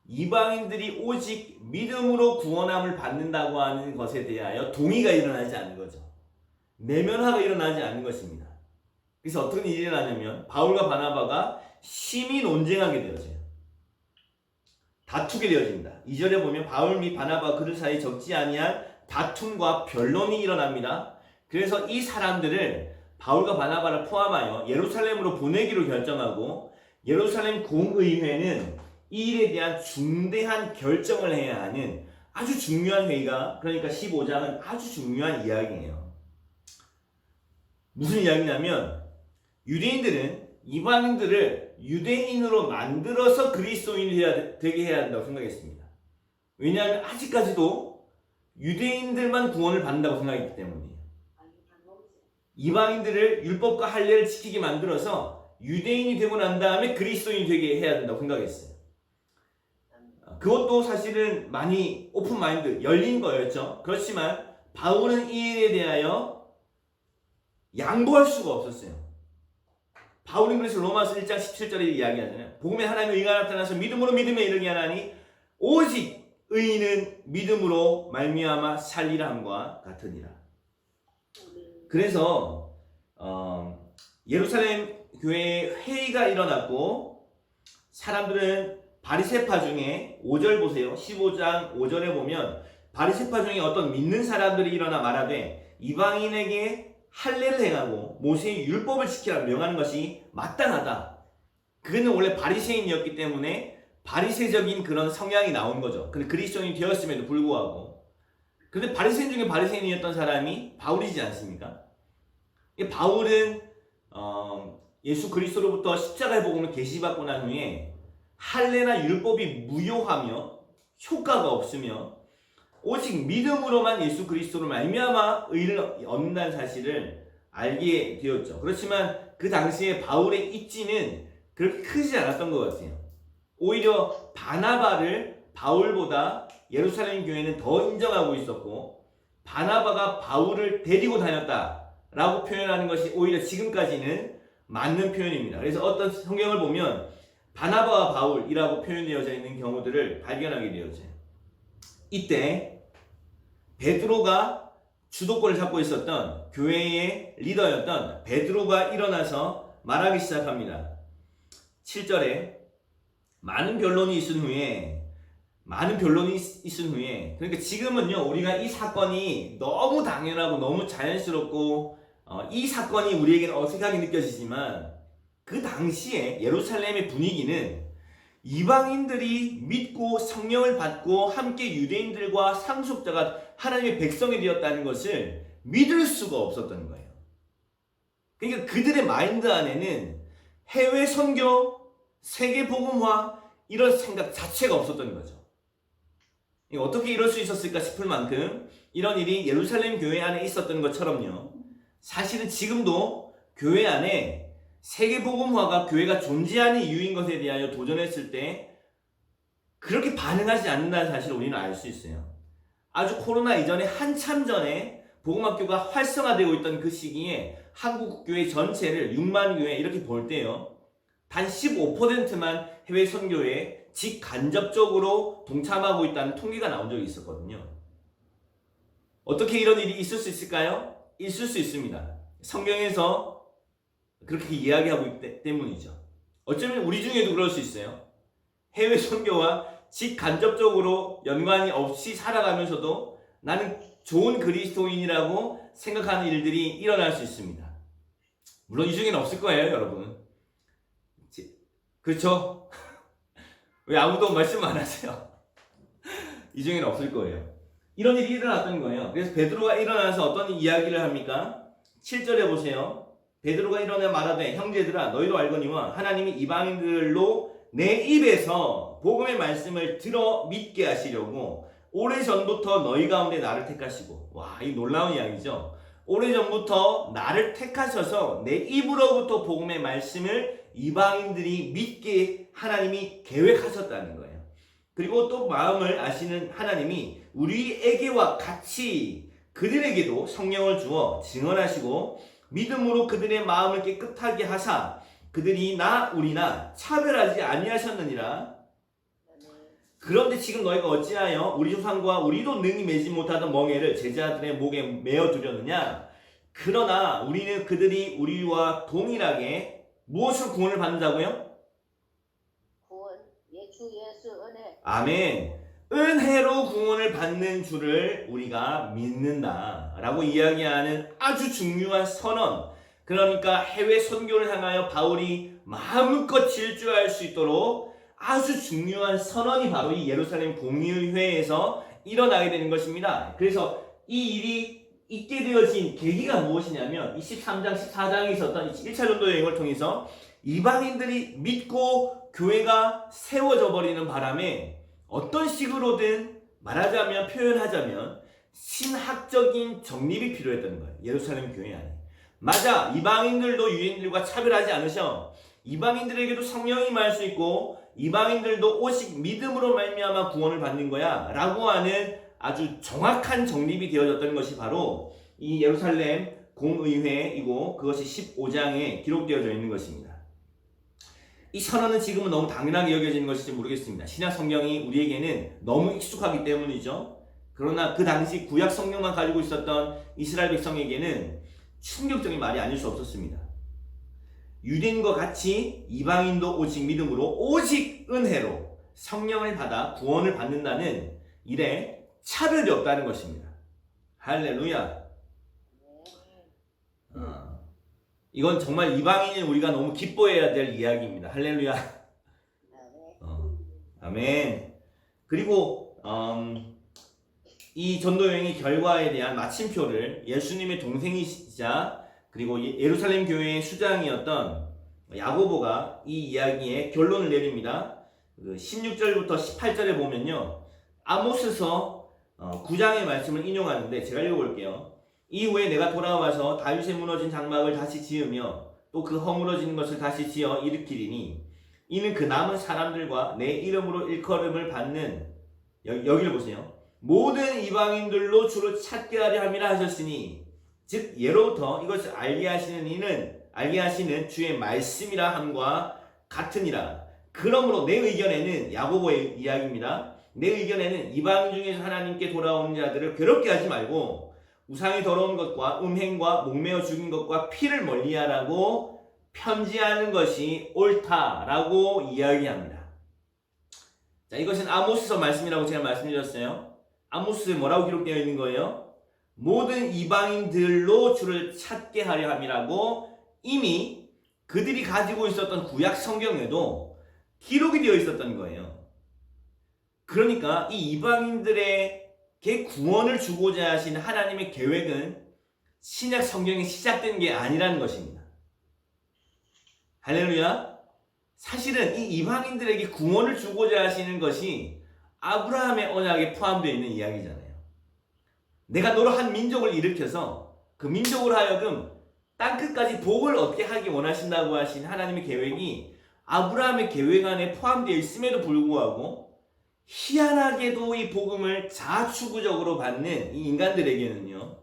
이방인들이 오직 믿음으로 구원함을 받는다고 하는 것에 대하여 동의가 일어나지 않는 거죠. 내면화가 일어나지 않는 것입니다. 그래서 어떤 일이 일어나냐면 바울과 바나바가 심히 논쟁하게 되어져요. 다투게 되어집니다. 2절에 보면 바울 및 바나바 그들 사이 적지 아니한 다툼과 변론이 일어납니다. 그래서 이 사람들을 바울과 바나바를 포함하여 예루살렘으로 보내기로 결정하고, 예루살렘 공의회는 이 일에 대한 중대한 결정을 해야 하는 아주 중요한 회의가, 그러니까 15장은 아주 중요한 이야기예요. 무슨 이야기냐면 유대인들은 이방인들을 유대인으로 만들어서 그리스도인이 되게 해야 한다고 생각했습니다. 왜냐하면 아직까지도 유대인들만 구원을 받는다고 생각했기 때문이에요. 이방인들을 율법과 할례를 지키게 만들어서 유대인이 되고 난 다음에 그리스도인이 되게 해야 된다고 생각했어요. 그것도 사실은 많이 오픈 마인드, 열린 거였죠. 그렇지만 바울은 이 일에 대하여 양보할 수가 없었어요. 바울은 그래서 로마서 1장 17절에 이야기하잖아요. 복음에 하나님의 의가 나타나서 믿음으로 믿음에 이르게 하나니 오직 의인은 믿음으로 말미암아 살리라 함과 같으니라. 그래서 예루살렘 교회에 회의가 일어났고, 사람들은 바리새파 중에 5절 보세요. 15장 5절에 보면 바리새파 중에 어떤 믿는 사람들이 일어나 말하되 이방인에게 할례를 행하고 모세의 율법을 지키라 명하는 것이 마땅하다. 그는 원래 바리새인이었기 때문에 바리새적인 그런 성향이 나온 거죠. 근데 그리스도인이 되었음에도 불구하고. 근데 바리새인 중에 바리새인이었던 사람이 바울이지 않습니까? 바울은 예수 그리스도로부터 십자가의 복음을 계시받고 난 후에 할례나 율법이 무효하며 효과가 없으며 오직 믿음으로만 예수 그리스도로 말미암아 의를 얻는다는 사실을 알게 되었죠. 그렇지만 그 당시에 바울의 입지는 그렇게 크지 않았던 것 같아요. 오히려 바나바를 바울보다 예루살렘 교회는 더 인정하고 있었고, 바나바가 바울을 데리고 다녔다라고 표현하는 것이 오히려 지금까지는 맞는 표현입니다. 그래서 어떤 성경을 보면 바나바와 바울이라고 표현되어져 있는 경우들을 발견하게 되어져요. 이때 베드로가 주도권을 잡고 있었던 교회의 리더였던 베드로가 일어나서 말하기 시작합니다. 7절에 많은 변론이 있은 후에, 그러니까 지금은요, 우리가 이 사건이 너무 당연하고 너무 자연스럽고 이 사건이 우리에게는 어색하게 느껴지지만, 그 당시에 예루살렘의 분위기는 이방인들이 믿고 성령을 받고 함께 유대인들과 상속자가 하나님의 백성이 되었다는 것을 믿을 수가 없었던 거예요. 그러니까 그들의 마인드 안에는 해외 선교, 세계 복음화 이런 생각 자체가 없었던 거죠. 어떻게 이럴 수 있었을까 싶을 만큼 이런 일이 예루살렘 교회 안에 있었던 것처럼요, 사실은 지금도 교회 안에 세계 복음화가 교회가 존재하는 이유인 것에 대하여 도전했을 때 그렇게 반응하지 않는다는 사실을 우리는 알 수 있어요. 아주 코로나 이전에 한참 전에 복음학교가 활성화되고 있던 그 시기에 한국 교회 전체를 6만 교회 이렇게 볼 때요, 단 15%만 해외 선교에 직간접적으로 동참하고 있다는 통계가 나온 적이 있었거든요. 어떻게 이런 일이 있을 수 있을까요? 있을 수 있습니다. 성경에서 그렇게 이야기하고 있기 때문이죠. 어쩌면 우리 중에도 그럴 수 있어요. 해외 선교와 직간접적으로 연관이 없이 살아가면서도 나는 좋은 그리스도인이라고 생각하는 일들이 일어날 수 있습니다. 물론 이 중에는 없을 거예요, 여러분. 그렇죠? 왜 아무도 말씀 안 하세요? 이 중에는 없을 거예요. 이런 일이 일어났던 거예요. 그래서 베드로가 일어나서 어떤 이야기를 합니까? 7절에 보세요. 베드로가 일어나 말하되, 형제들아 너희도 알거니와 하나님이 이방인들로 내 입에서 복음의 말씀을 들어 믿게 하시려고 오래전부터 너희 가운데 나를 택하시고, 와, 이 놀라운 이야기죠. 오래전부터 나를 택하셔서 내 입으로부터 복음의 말씀을 이방인들이 믿게 하나님이 계획하셨다는 거예요. 그리고 또 마음을 아시는 하나님이 우리에게와 같이 그들에게도 성령을 주어 증언하시고 믿음으로 그들의 마음을 깨끗하게 하사 그들이 우리나 차별하지 아니하셨느니라. 그런데 지금 너희가 어찌하여 우리 조상과 우리도 능히 매지 못하던 멍에를 제자들의 목에 메어 두려느냐? 그러나 우리는 그들이 우리와 동일하게 무엇으로 구원을 받는다고요? 구원, 주 예수 은혜. 아멘. 은혜로 구원을 받는 줄을 우리가 믿는다 라고 이야기하는 아주 중요한 선언. 그러니까 해외 선교를 향하여 바울이 마음껏 질주할 수 있도록 아주 중요한 선언이 바로 이 예루살렘 공의회에서 일어나게 되는 것입니다. 그래서 이 일이 있게 되어진 계기가 무엇이냐면 23장, 14장에 있었던 1차 전도 여행을 통해서 이방인들이 믿고 교회가 세워져 버리는 바람에 어떤 식으로든 말하자면, 표현하자면 신학적인 정립이 필요했던 거예요. 예루살렘 교회 안에. 맞아, 이방인들도 유대인들과 차별하지 않으셔. 이방인들에게도 성령이 임할 수 있고 이방인들도 오직 믿음으로 말미암아 구원을 받는 거야 라고 하는 아주 정확한 정립이 되어졌던 것이 바로 이 예루살렘 공의회이고, 그것이 15장에 기록되어져 있는 것입니다. 이 선언은 지금은 너무 당연하게 여겨지는 것일지 모르겠습니다. 신약 성경이 우리에게는 너무 익숙하기 때문이죠. 그러나 그 당시 구약 성경만 가지고 있었던 이스라엘 백성에게는 충격적인 말이 아닐 수 없었습니다. 유대인과 같이 이방인도 오직 믿음으로, 오직 은혜로 성령을 받아 구원을 받는다는 일에 차별이 없다는 것입니다. 할렐루야. 이건 정말 이방인인 우리가 너무 기뻐해야 될 이야기입니다. 할렐루야. 아멘. 그리고 이 전도 여행의 결과에 대한 마침표를 예수님의 동생이시자 그리고 예루살렘 교회의 수장이었던 야고보가 이 이야기의 결론을 내립니다. 16절부터 18절에 보면요, 아모스서 9장의 말씀을 인용하는데 제가 읽어볼게요. 이후에 내가 돌아와서 다윗의 무너진 장막을 다시 지으며 또 그 허물어지는 것을 다시 지어 일으키리니 이는 그 남은 사람들과 내 이름으로 일컬음을 받는 여기를 보세요. 모든 이방인들로 주를 찾게 하려 함이라 하셨으니 즉 예로부터 이것을 알게 하시는 주의 말씀이라 함과 같으니라. 그러므로 내 의견에는 야고보의 이야기입니다. 내 의견에는 이방인 중에서 하나님께 돌아오는 자들을 괴롭게 하지 말고 우상의 더러운 것과 음행과 목매어 죽인 것과 피를 멀리하라고 편지하는 것이 옳다라고 이야기합니다. 자, 이것은 아모스서 말씀이라고 제가 말씀드렸어요. 아모스에 뭐라고 기록되어 있는 거예요? 모든 이방인들로 주를 찾게 하려 함이라고 이미 그들이 가지고 있었던 구약 성경에도 기록이 되어 있었던 거예요. 그러니까 이 이방인들에게 구원을 주고자 하신 하나님의 계획은 신약 성경이 시작된 게 아니라는 것입니다. 할렐루야. 사실은 이 이방인들에게 구원을 주고자 하시는 것이 아브라함의 언약에 포함되어 있는 이야기잖아요. 내가 너로 한 민족을 일으켜서 그 민족으로 하여금 땅끝까지 복을 얻게 하기 원하신다고 하신 하나님의 계획이 아브라함의 계획 안에 포함되어 있음에도 불구하고 희한하게도 이 복음을 자아추구적으로 받는 이 인간들에게는요,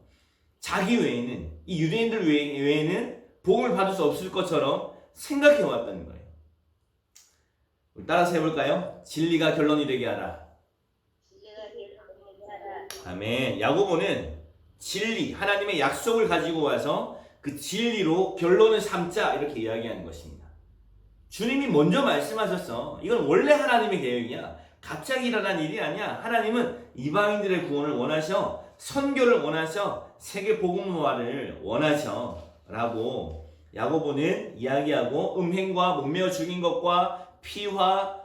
자기 외에는, 이 유대인들 외에는 복음을 받을 수 없을 것처럼 생각해 왔다는 거예요. 따라서 해볼까요? 진리가 결론이 되게 하라. 아멘. 야고보는 진리, 하나님의 약속을 가지고 와서 그 진리로 결론을 삼자 이렇게 이야기하는 것입니다. 주님이 먼저 말씀하셨어. 이건 원래 하나님의 계획이야. 갑자기 일어난 일이 아니야. 하나님은 이방인들의 구원을 원하셔. 선교를 원하셔. 세계 복음화를 원하셔. 라고 야고보는 이야기하고 음행과 목매어 죽인 것과 피와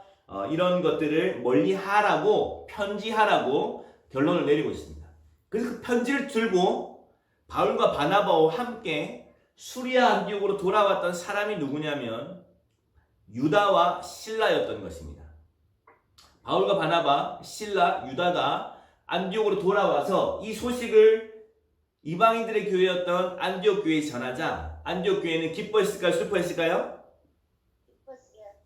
이런 것들을 멀리하라고 편지하라고 결론을 내리고 있습니다. 그래서 그 편지를 들고 바울과 바나바와 함께 수리아 안디옥으로 돌아왔던 사람이 누구냐면 유다와 실라였던 것입니다. 바울과 바나바, 실라, 유다가 안디옥으로 돌아와서 이 소식을 이방인들의 교회였던 안디옥 교회에 전하자 안디옥 교회는 기뻐했을까요? 슬퍼했을까요?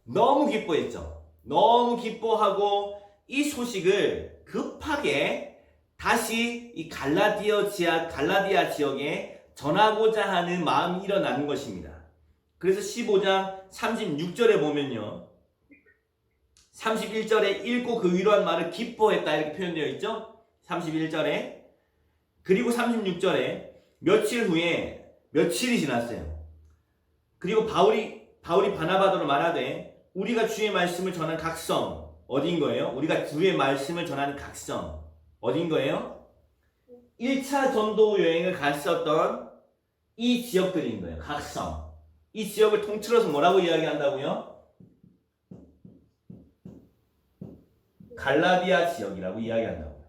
너무 기뻐했죠. 너무 기뻐하고 이 소식을 급하게 다시 이 갈라디아 지역에 전하고자 하는 마음이 일어나는 것입니다. 그래서 15장 36절에 보면요. 31절에 읽고 그 위로한 말을 기뻐했다 이렇게 표현되어 있죠. 31절에 그리고 36절에 며칠이 지났어요. 그리고 바울이 바나바더로 말하되 우리가 주의 말씀을 전한 각성 어딘 거예요? 우리가 주의 말씀을 전하는 각성 어딘 거예요? 1차 전도 여행을 갔었던 이 지역들인 거예요. 각성. 이 지역을 통틀어서 뭐라고 이야기한다고요? 갈라디아 지역이라고 이야기한다고요.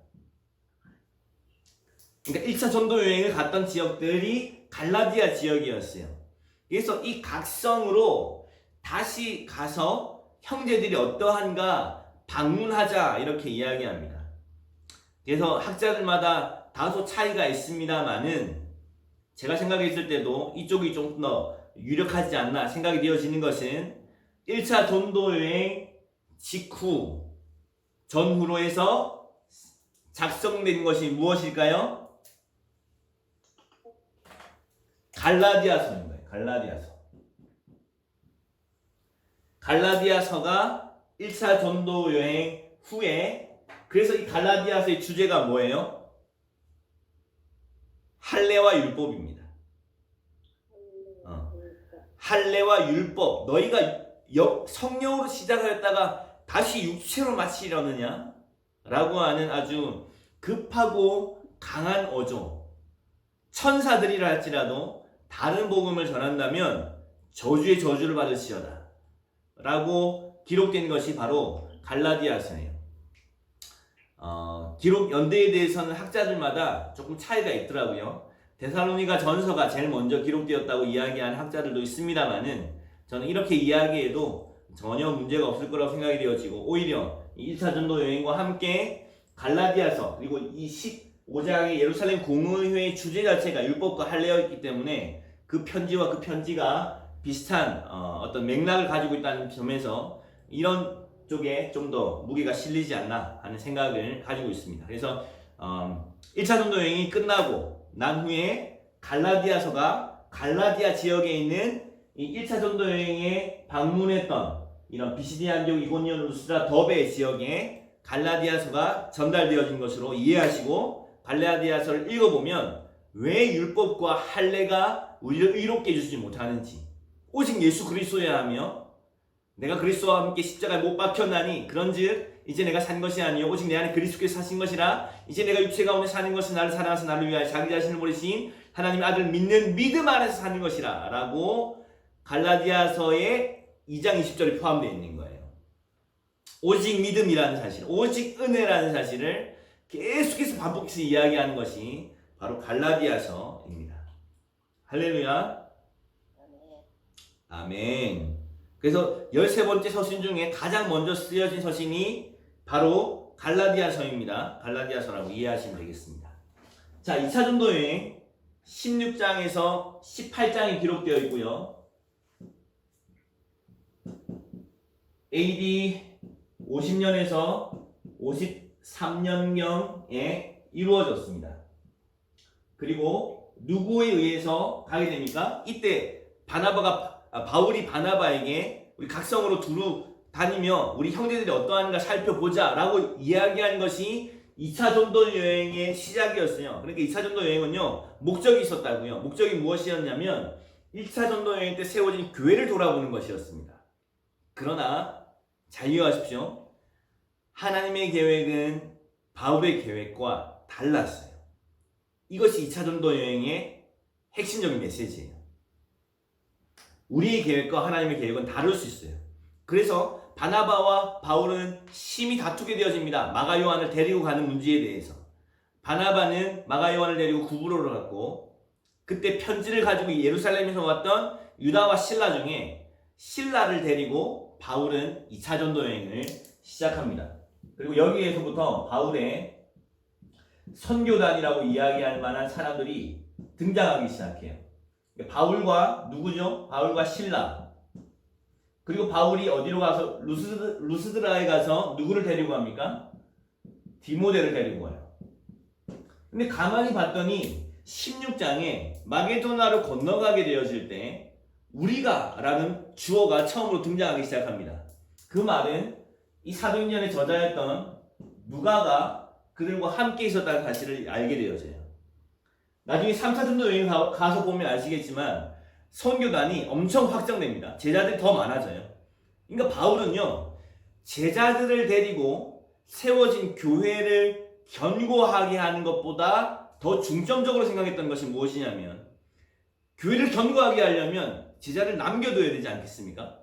그러니까 1차 전도 여행을 갔던 지역들이 갈라디아 지역이었어요. 그래서 이 각성으로 다시 가서 형제들이 어떠한가 방문하자 이렇게 이야기합니다. 그래서 학자들마다 다소 차이가 있습니다만은 제가 생각했을 때도 이쪽이 좀 더 유력하지 않나 생각이 되어지는 것은 1차 전도 여행 직후 전후로 해서 작성된 것이 무엇일까요? 갈라디아서인 거예요. 갈라디아서가 1차 전도 여행 후에 그래서 이 갈라디아서의 주제가 뭐예요? 할례와 율법입니다. 할례와 율법 너희가 성령으로 시작하였다가 다시 육체로 마치려느냐? 라고 하는 아주 급하고 강한 어조 천사들이라 할지라도 다른 복음을 전한다면 저주의 저주를 받으시어다 라고 기록된 것이 바로 갈라디아서예요. 기록 연대에 대해서는 학자들마다 조금 차이가 있더라고요. 데살로니가 전서가 제일 먼저 기록되었다고 이야기하는 학자들도 있습니다만은 저는 이렇게 이야기해도 전혀 문제가 없을 거라고 생각이 되어지고 오히려 1차 전도 여행과 함께 갈라디아서 그리고 이 15장의 예루살렘 공의회의 주제 자체가 율법과 할례였기 때문에 그 편지와 그 편지가 비슷한 어떤 맥락을 가지고 있다는 점에서 이런 쪽에 좀 더 무게가 실리지 않나 하는 생각을 가지고 있습니다. 그래서 1차 전도 여행이 끝나고 난 후에 갈라디아서가 갈라디아 지역에 있는 이 1차 전도 여행에 방문했던 이런 비시디아 안디옥 이고니온 루스드라 더베 지역에 갈라디아서가 전달되어진 것으로 이해하시고 갈라디아서를 읽어보면 왜 율법과 할례가 우리를 의롭게 해주지 못하는지 오직 예수 그리스도야 하며 내가 그리스도와 함께 십자가에 못 박혔나니 그런즉 이제 내가 산 것이 아니요 오직 내 안에 그리스도께서 사신 것이라 이제 내가 육체 가운데 사는 것은 나를 사랑하사 나를 위하여 자기 자신을 버리신 하나님의 아들 믿는 믿음 안에서 사는 것이라 라고 갈라디아서의 2장 20절이 포함되어 있는 거예요. 오직 믿음이라는 사실, 오직 은혜라는 사실을 계속해서 반복해서 이야기하는 것이 바로 갈라디아서입니다. 할렐루야. 아멘. 그래서 13번째 서신 중에 가장 먼저 쓰여진 서신이 바로 갈라디아서입니다. 갈라디아서라고 이해하시면 되겠습니다. 자, 2차 전도 여행 16장에서 18장이 기록되어 있고요. AD 50년에서 53년경에 이루어졌습니다. 그리고 누구에 의해서 가게 됩니까? 이때 바울이 바나바에게 우리 각성으로 두루 다니며 우리 형제들이 어떠한가 살펴보자 라고 이야기한 것이 2차 전도 여행의 시작이었어요. 그러니까 2차 전도 여행은요 목적이 있었다고요. 목적이 무엇이었냐면 1차 전도 여행 때 세워진 교회를 돌아보는 것이었습니다. 그러나 잘 이해하십시오. 하나님의 계획은 바울의 계획과 달랐어요. 이것이 2차 전도 여행의 핵심적인 메시지예요. 우리의 계획과 하나님의 계획은 다를 수 있어요. 그래서 바나바와 바울은 심히 다투게 되어집니다. 마가 요한을 데리고 가는 문제에 대해서. 바나바는 마가 요한을 데리고 구브로로 갔고 그때 편지를 가지고 예루살렘에서 왔던 유다와 실라 중에 실라를 데리고 바울은 2차 전도 여행을 시작합니다. 그리고 여기에서부터 바울의 선교단이라고 이야기할 만한 사람들이 등장하기 시작해요. 바울과 누구죠? 바울과 실라. 그리고 바울이 어디로 가서 루스드라에 가서 누구를 데리고 갑니까? 디모데를 데리고 와요. 근데 가만히 봤더니 16장에 마게도나로 건너가게 되어질 때 우리가 라는 주어가 처음으로 등장하기 시작합니다. 그 말은 이 사도행전의 저자였던 누가가 그들과 함께 있었다는 사실을 알게 되어져요. 나중에 3차 전도 여행 가서 보면 아시겠지만 선교단이 엄청 확장됩니다. 제자들이 더 많아져요. 그러니까 바울은요 제자들을 데리고 세워진 교회를 견고하게 하는 것보다 더 중점적으로 생각했던 것이 무엇이냐면 교회를 견고하게 하려면 제자를 남겨둬야 되지 않겠습니까?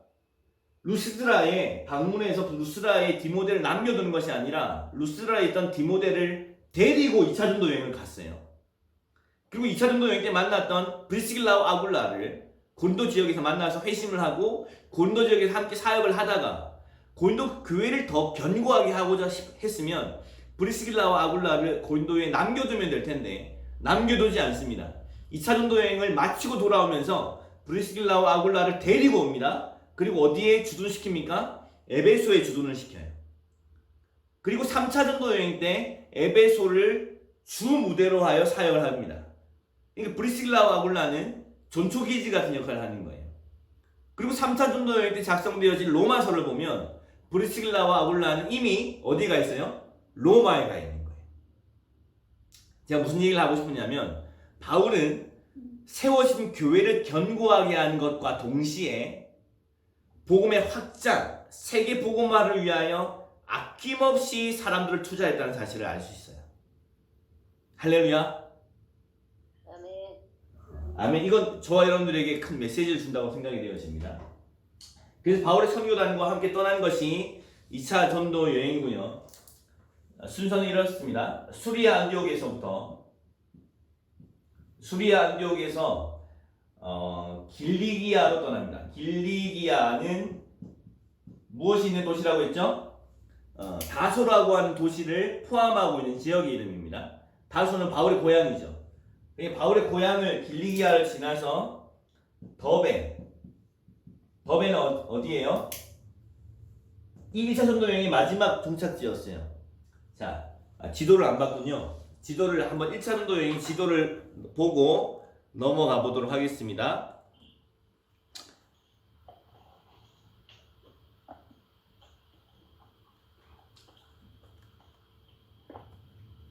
루스드라에 방문해서 루스드라에 디모데를 남겨두는 것이 아니라 루스드라에 있던 디모데를 데리고 2차 전도 여행을 갔어요. 그리고 2차 전도 여행 때 만났던 브리스길라와 아굴라를 고린도 지역에서 만나서 회심을 하고 고린도 지역에서 함께 사역을 하다가 고린도 교회를 더 견고하게 하고자 했으면 브리스길라와 아굴라를 고린도에 남겨두면 될 텐데 남겨두지 않습니다. 2차 전도 여행을 마치고 돌아오면서 브리스길라와 아굴라를 데리고 옵니다. 그리고 어디에 주둔시킵니까? 에베소에 주둔을 시켜요. 그리고 3차 전도 여행 때 에베소를 주 무대로 하여 사역을 합니다. 그러니까 브리스길라와 아굴라는 전초기지 같은 역할을 하는 거예요. 그리고 3차 전도 여행 때 작성되어진 로마서를 보면 브리스길라와 아굴라는 이미 어디에 가 있어요? 로마에 가 있는 거예요. 제가 무슨 얘기를 하고 싶으냐면 바울은 세워진 교회를 견고하게 하는 것과 동시에 복음의 확장, 세계 복음화를 위하여 아낌없이 사람들을 투자했다는 사실을 알 수 있어요. 할렐루야. 아멘. 아멘. 이건 저와 여러분들에게 큰 메시지를 준다고 생각이 되어집니다. 그래서 바울의 선교단과 함께 떠난 것이 2차 전도 여행이고요. 순서는 이렇습니다. 수리아 안디옥에서부터 길리기아로 떠납니다. 길리기아는 무엇이 있는 도시라고 했죠? 다소라고 하는 도시를 포함하고 있는 지역의 이름입니다. 다소는 바울의 고향이죠. 바울의 고향을 길리기아를 지나서 더베는 어디예요? 이 1차 전도 여행의 마지막 종착지였어요. 자, 지도를 안 봤군요. 지도를 한번 1차 전도 여행 지도를 보고 넘어가 보도록 하겠습니다.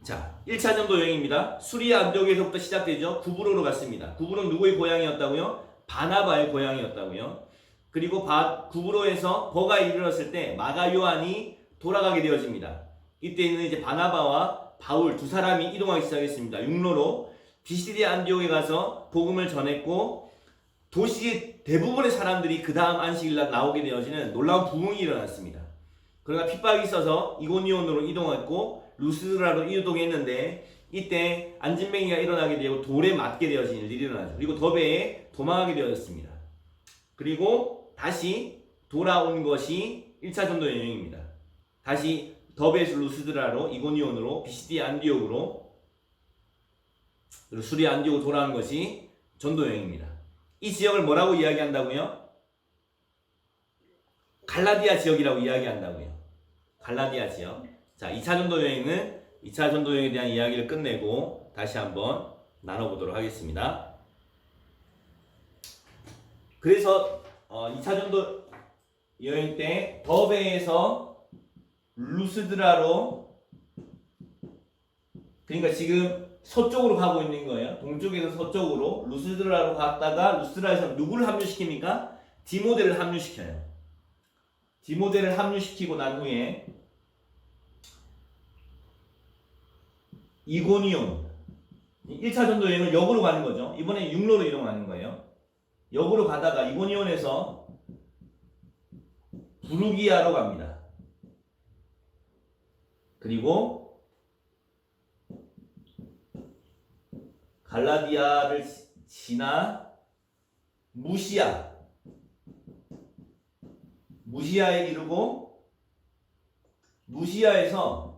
자, 1차 전도 여행입니다. 수리아 안디옥에서부터 시작되죠. 구브로로 갔습니다. 구브로는 누구의 고향이었다고요? 바나바의 고향이었다고요. 그리고 구브로에서 버가에 이르렀을 때 마가 요한이 돌아가게 되어집니다. 이때는 이제 바나바와 바울 두 사람이 이동하기 시작했습니다. 육로로 비시디아 안디옥에 가서 복음을 전했고 도시의 대부분의 사람들이 그 다음 안식일날 나오게 되어지는 놀라운 부흥이 일어났습니다. 그러나 핍박이 있어서 이고니온으로 이동했고 루스드라로 이동했는데 이때 안진뱅이가 일어나게 되고 돌에 맞게 되어진 일들이 일어나죠. 그리고 더베에 도망하게 되어졌습니다. 그리고 다시 돌아온 것이 1차 전도 여행입니다. 다시 더베에서 루스드라로 이고니온으로 비시디 안디옥으로 그리고 수리 안디옥으로 돌아온 것이 전도 여행입니다. 이 지역을 뭐라고 이야기한다고요? 갈라디아 지역이라고 이야기한다고요. 갈라디아 지역. 자, 2차 전도 여행은 2차 전도 여행에 대한 이야기를 끝내고 다시 한번 나눠보도록 하겠습니다. 그래서 2차 전도 여행 때 더베에서 루스드라로 그러니까 지금 서쪽으로 가고 있는 거예요. 동쪽에서 서쪽으로 루스드라로 갔다가 루스드라에서 누구를 합류시킵니까? 디모데를 합류시켜요. 디모데를 합류시키고 난 후에 이고니온 1차 전도 여행을 역으로 가는 거죠. 이번에 육로로 이동하는 거예요. 역으로 가다가 이고니온에서 부르기아로 갑니다. 그리고 갈라디아를 지나 무시아에 이르고 무시아에서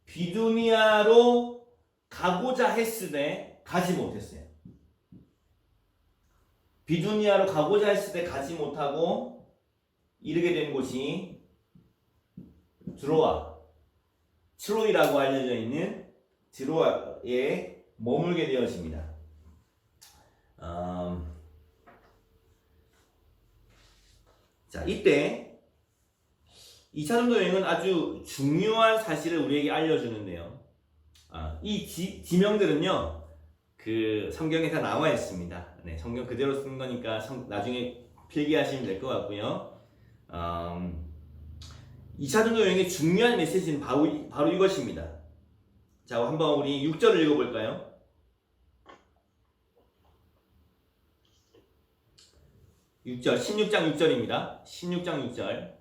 비두니아로 가고자 했으되 가지 못했어요. 비두니아로 가고자 했을 때 가지 못하고 이르게 된 곳이 트로이라고 알려져 있는 트로아에 머물게 되어집니다. 자, 이때 2차 전도 여행은 아주 중요한 사실을 우리에게 알려주는데요. 이 지명들은요, 그 성경에 다 나와 있습니다. 네, 성경 그대로 쓴 거니까 나중에 필기하시면 될 것 같고요. 2차 전도 여행의 중요한 메시지는 바로 이것입니다. 자, 한번 우리 6절을 읽어볼까요? 6절, 16장 6절입니다. 16장 6절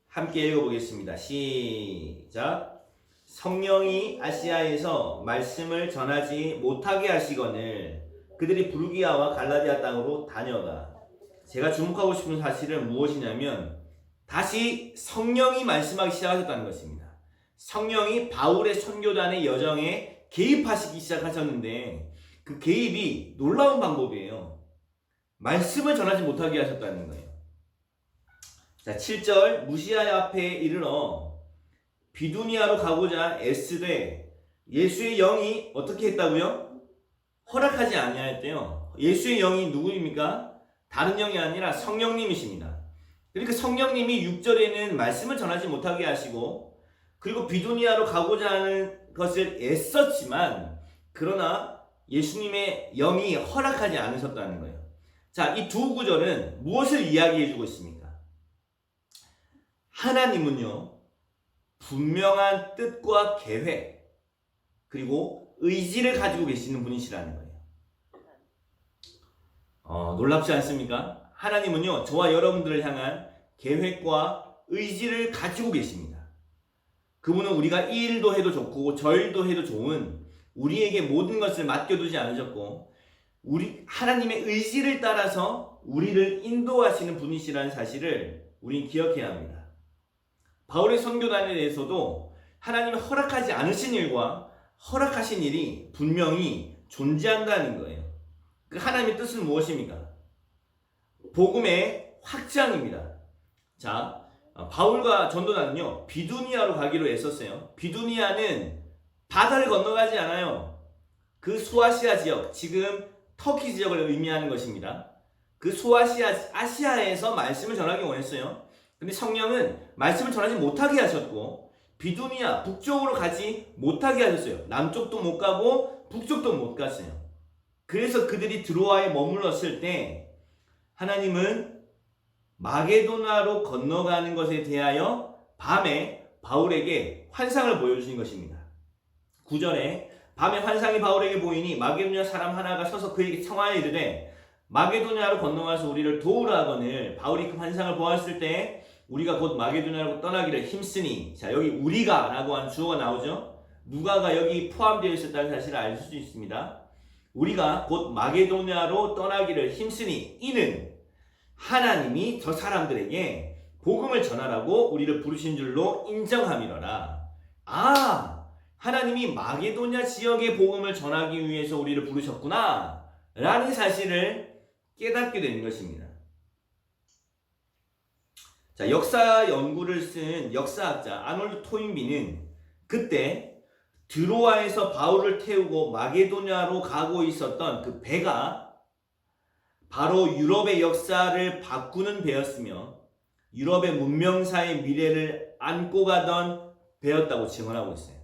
함께 읽어보겠습니다. 시작. 성령이 아시아에서 말씀을 전하지 못하게 하시거늘 그들이 부르기아와 갈라디아 땅으로 다녀가. 제가 주목하고 싶은 사실은 무엇이냐면 다시 성령이 말씀하기 시작하셨다는 것입니다. 성령이 바울의 선교단의 여정에 개입하시기 시작하셨는데 그 개입이 놀라운 방법이에요. 말씀을 전하지 못하게 하셨다는 거예요. 자, 7절 무시아 앞에 이르러 비두니아로 가고자 애쓰되 예수의 영이 어떻게 했다고요? 허락하지 아니하였대요. 예수의 영이 누구입니까? 다른 영이 아니라 성령님이십니다. 그러니까 성령님이 6절에는 말씀을 전하지 못하게 하시고 그리고 비두니아로 가고자 하는 것을 애썼지만 그러나 예수님의 영이 허락하지 않으셨다는 거예요. 자, 이 두 구절은 무엇을 이야기해주고 있습니까? 하나님은요 분명한 뜻과 계획 그리고 의지를 가지고 계시는 분이시라는 거예요. 놀랍지 않습니까? 하나님은요 저와 여러분들을 향한 계획과 의지를 가지고 계십니다. 그분은 우리가 이 일도 해도 좋고 저 일도 해도 좋은 우리에게 모든 것을 맡겨두지 않으셨고 하나님의 의지를 따라서 우리를 인도하시는 분이시라는 사실을 우린 기억해야 합니다. 바울의 선교단에 대해서도 하나님이 허락하지 않으신 일과 허락하신 일이 분명히 존재한다는 거예요. 그 하나님의 뜻은 무엇입니까? 복음의 확장입니다. 자, 바울과 전도단은요, 비두니아로 가기로 했었어요. 비두니아는 바다를 건너가지 않아요. 그 소아시아 지역, 지금 터키 지역을 의미하는 것입니다. 그 아시아에서 말씀을 전하기 원했어요. 근데 성령은 말씀을 전하지 못하게 하셨고, 비두니아 북쪽으로 가지 못하게 하셨어요. 남쪽도 못 가고 북쪽도 못 갔어요. 그래서 그들이 드로아에 머물렀을 때 하나님은 마게도나로 건너가는 것에 대하여 밤에 바울에게 환상을 보여주신 것입니다. 9절에 밤에 환상이 바울에게 보이니 마게도냐 사람 하나가 서서 그에게 청하여 이르되 마게도냐로 건너가서 우리를 도우라 하거늘. 바울이 그 환상을 보았을 때 우리가 곧 마게도냐로 떠나기를 힘쓰니, 자 여기 우리가 라고 하는 주어가 나오죠. 누가가 여기 포함되어 있었다는 사실을 알 수 있습니다. 우리가 곧 마게도냐로 떠나기를 힘쓰니 이는 하나님이 저 사람들에게 복음을 전하라고 우리를 부르신 줄로 인정함이로라. 하나님이 마게도냐 지역의 복음을 전하기 위해서 우리를 부르셨구나 라는 사실을 깨닫게 되는 것입니다. 자, 역사 연구를 쓴 역사학자 아놀드 토인비는 그때 드로아에서 바울을 태우고 마게도냐로 가고 있었던 그 배가 바로 유럽의 역사를 바꾸는 배였으며 유럽의 문명사의 미래를 안고 가던 배였다고 증언하고 있어요.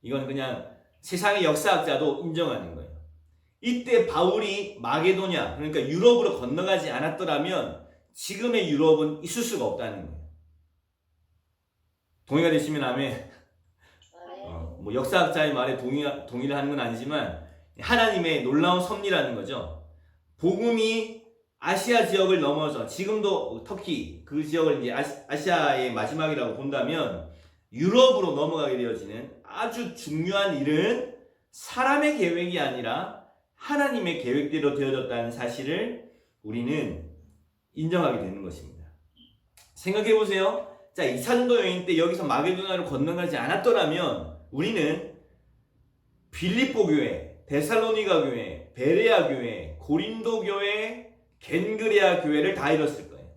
이건 그냥 세상의 역사학자도 인정하는 거예요. 이때 바울이 마게도냐, 그러니까 유럽으로 건너가지 않았더라면 지금의 유럽은 있을 수가 없다는 거예요. 동의가 되시면 아멘. 뭐 역사학자의 말에 동의를 하는 건 아니지만 하나님의 놀라운 섭리라는 거죠. 복음이 아시아 지역을 넘어서 지금도 터키 그 지역을 이제 아시아의 마지막이라고 본다면 유럽으로 넘어가게 되어지는 아주 중요한 일은 사람의 계획이 아니라 하나님의 계획대로 되어졌다는 사실을 우리는 인정하게 되는 것입니다. 생각해 보세요. 자, 2차 여행 때 여기서 마게도나로 건너가지 않았더라면 우리는 빌립보 교회, 데살로니가 교회, 베레아 교회, 고린도 교회, 겐그레아 교회를 다 잃었을 거예요.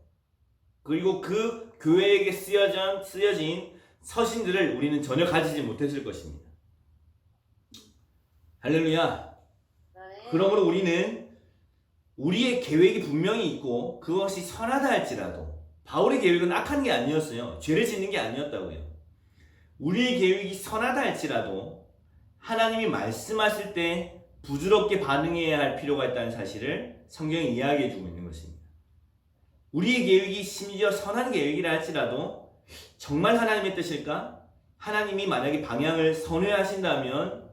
그리고 그 교회에게 쓰여진 서신들을 우리는 전혀 가지지 못했을 것입니다. 할렐루야. 그러므로 우리는 우리의 계획이 분명히 있고 그것이 선하다 할지라도 바울의 계획은 악한 게 아니었어요. 죄를 짓는 게 아니었다고요. 우리의 계획이 선하다 할지라도 하나님이 말씀하실 때 부드럽게 반응해야 할 필요가 있다는 사실을 성경이 이야기해 주고 있는 것입니다. 우리의 계획이 심지어 선한 계획이라 할지라도 정말 하나님의 뜻일까? 하나님이 만약에 방향을 선회하신다면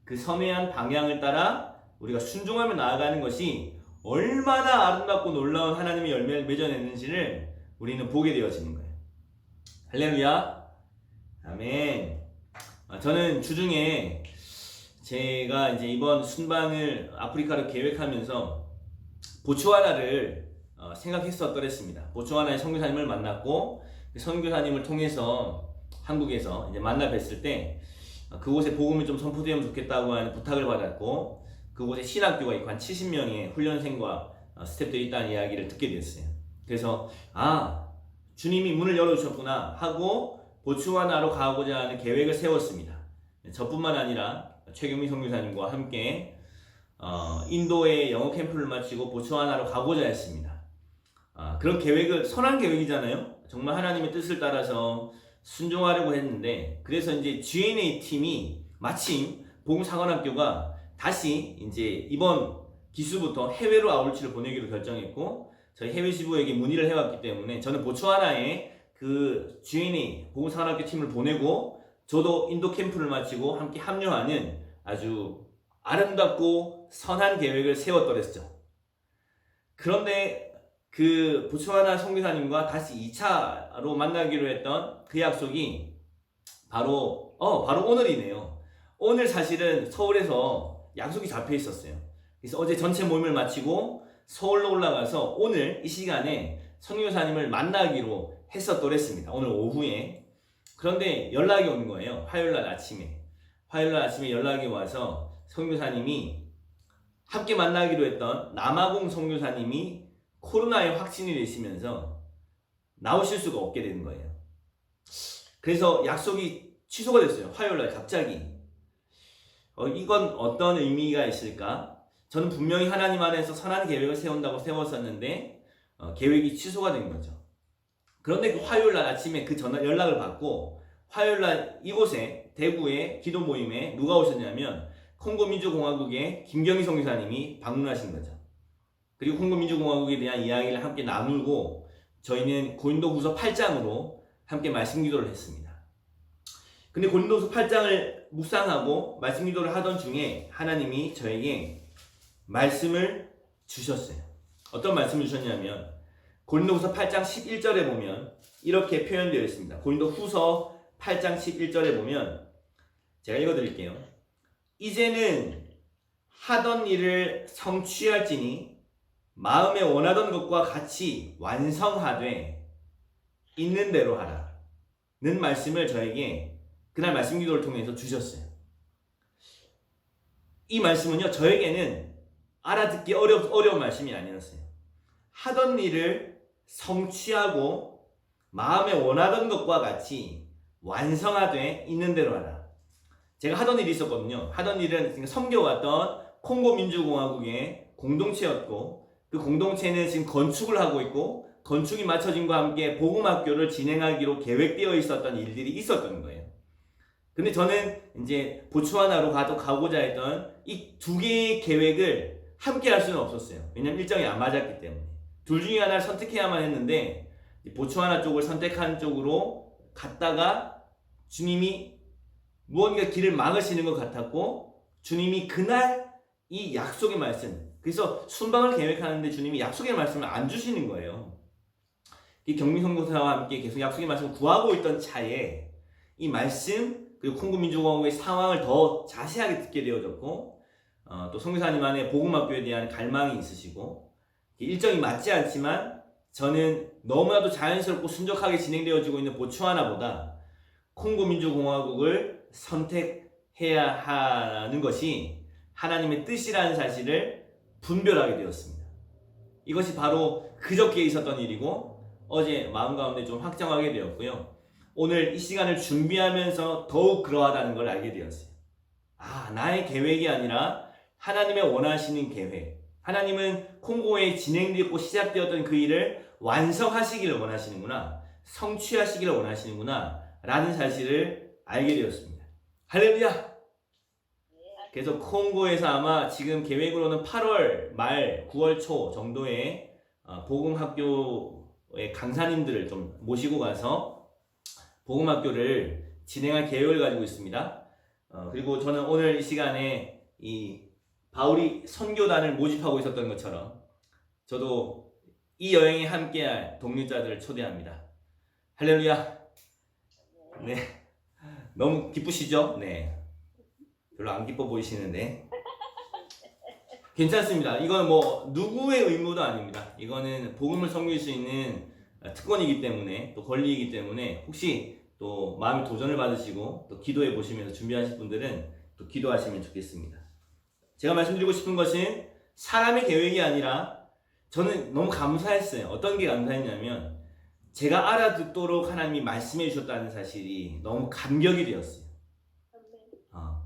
그 선회한 방향을 따라 우리가 순종하며 나아가는 것이 얼마나 아름답고 놀라운 하나님의 열매를 맺어내는지를 우리는 보게 되어지는 거예요. 할렐루야. 아멘. 저는 주중에 제가 이제 이번 순방을 아프리카로 계획하면서 보츠와나를 생각했었더랬습니다. 보츠와나의 선교사님을 만났고 그 선교사님을 통해서 한국에서 이제 만나 뵀을 때 그곳에 복음이 좀 선포되면 좋겠다고 하는 부탁을 받았고 그곳에 신학교가 있고 한 70명의 훈련생과 스태프들이 있다는 이야기를 듣게 됐어요. 그래서 주님이 문을 열어주셨구나 하고 보츠와나로 가고자 하는 계획을 세웠습니다. 저뿐만 아니라 최경민 선교사님과 함께 인도의 영어 캠프를 마치고 보츠와나로 가고자 했습니다. 그런 계획을 선한 계획이잖아요. 정말 하나님의 뜻을 따라서 순종하려고 했는데 그래서 이제 G&A 팀이 마침 복음사관학교가 다시 이제 이번 기수부터 해외로 아울치를 보내기로 결정했고 저희 해외 지부에게 문의를 해왔기 때문에 저는 보츠와나에 그 G&A 복음사관학교 팀을 보내고 저도 인도 캠프를 마치고 함께 합류하는 아주 아름답고 선한 계획을 세웠더랬죠. 그런데 그 보츠와나 선교사님과 다시 2차로 만나기로 했던 그 약속이 바로 오늘이네요. 오늘 사실은 서울에서 약속이 잡혀 있었어요. 그래서 어제 전체 모임을 마치고 서울로 올라가서 오늘 이 시간에 선교사님을 만나기로 했었더랬습니다. 오늘 오후에. 그런데 연락이 오는 거예요. 화요일날 아침에 연락이 와서 선교사님이 함께 만나기로 했던 남아공 선교사님이 코로나에 확진이 되시면서 나오실 수가 없게 되는 거예요. 그래서 약속이 취소가 됐어요. 화요일날 갑자기. 이건 어떤 의미가 있을까? 저는 분명히 하나님 안에서 선한 계획을 세운다고 세웠었는데 계획이 취소가 된 거죠. 그런데 그 화요일날 아침에 그 전화 연락을 받고 화요일날 이곳에 대구의 기도 모임에 누가 오셨냐면 콩고민주공화국의 김경희 선교사님이 방문하신 거죠. 그리고 콩고민주공화국에 대한 이야기를 함께 나누고 저희는 고린도후서 8장으로 함께 말씀 기도를 했습니다. 근데 고린도후서 8장을 묵상하고 말씀 기도를 하던 중에 하나님이 저에게 말씀을 주셨어요. 어떤 말씀을 주셨냐면 고린도후서 8장 11절에 보면 이렇게 표현되어 있습니다. 고린도후서 8장 11절에 보면 제가 읽어드릴게요. 이제는 하던 일을 성취할지니 마음에 원하던 것과 같이 완성하되 있는 대로 하라 는 말씀을 저에게 그날 말씀 기도를 통해서 주셨어요. 이 말씀은요, 저에게는 알아듣기 어려운 말씀이 아니었어요. 하던 일을 성취하고 마음에 원하던 것과 같이 완성하되 있는 대로 하라. 제가 하던 일이 있었거든요. 하던 일은 섬겨왔던 콩고 민주공화국의 공동체였고 그 공동체는 지금 건축을 하고 있고 건축이 마쳐짐과 함께 복음학교를 진행하기로 계획되어 있었던 일들이 있었던 거예요. 근데 저는 이제 보츠와나로 가고자 했던 이 두 개의 계획을 함께 할 수는 없었어요. 왜냐면 일정이 안 맞았기 때문에. 둘 중에 하나를 선택해야만 했는데 보츠와나 쪽을 선택한 쪽으로 갔다가 주님이 무언가 길을 막으시는 것 같았고 주님이 그날 이 약속의 말씀, 그래서 순방을 계획하는데 주님이 약속의 말씀을 안 주시는 거예요. 이 경민 선교사와 함께 계속 약속의 말씀을 구하고 있던 차에 이 말씀 그리고 콩고민주공화국의 상황을 더 자세하게 듣게 되어졌고 또 선교사님 안에 복음학교에 대한 갈망이 있으시고 일정이 맞지 않지만 저는 너무나도 자연스럽고 순적하게 진행되어지고 있는 보츠와나보다 콩고민주공화국을 선택해야 하는 것이 하나님의 뜻이라는 사실을 분별하게 되었습니다. 이것이 바로 그저께 있었던 일이고 어제 마음 가운데 좀 확정하게 되었고요. 오늘 이 시간을 준비하면서 더욱 그러하다는 걸 알게 되었어요. 나의 계획이 아니라 하나님의 원하시는 계획. 하나님은 콩고에 진행되었고 시작되었던 그 일을 완성하시기를 원하시는구나. 성취하시기를 원하시는구나. 라는 사실을 알게 되었습니다. 할렐루야! 그래서 콩고에서 아마 지금 계획으로는 8월 말 9월 초 정도에 복음학교의 강사님들을 좀 모시고 가서 복음학교를 진행할 계획을 가지고 있습니다. 그리고 저는 오늘 이 시간에 이 바울이 선교단을 모집하고 있었던 것처럼 저도 이 여행에 함께할 동료자들을 초대합니다. 할렐루야. 네, 너무 기쁘시죠? 네, 별로 안 기뻐 보이시는데 괜찮습니다. 이건 뭐 누구의 의무도 아닙니다. 이거는 복음을 섬길 수 있는 특권이기 때문에 또 권리이기 때문에 혹시 또 마음의 도전을 받으시고 또 기도해 보시면서 준비하실 분들은 또 기도하시면 좋겠습니다. 제가 말씀드리고 싶은 것은 사람의 계획이 아니라 저는 너무 감사했어요. 어떤 게 감사했냐면 제가 알아듣도록 하나님이 말씀해 주셨다는 사실이 너무 감격이 되었어요.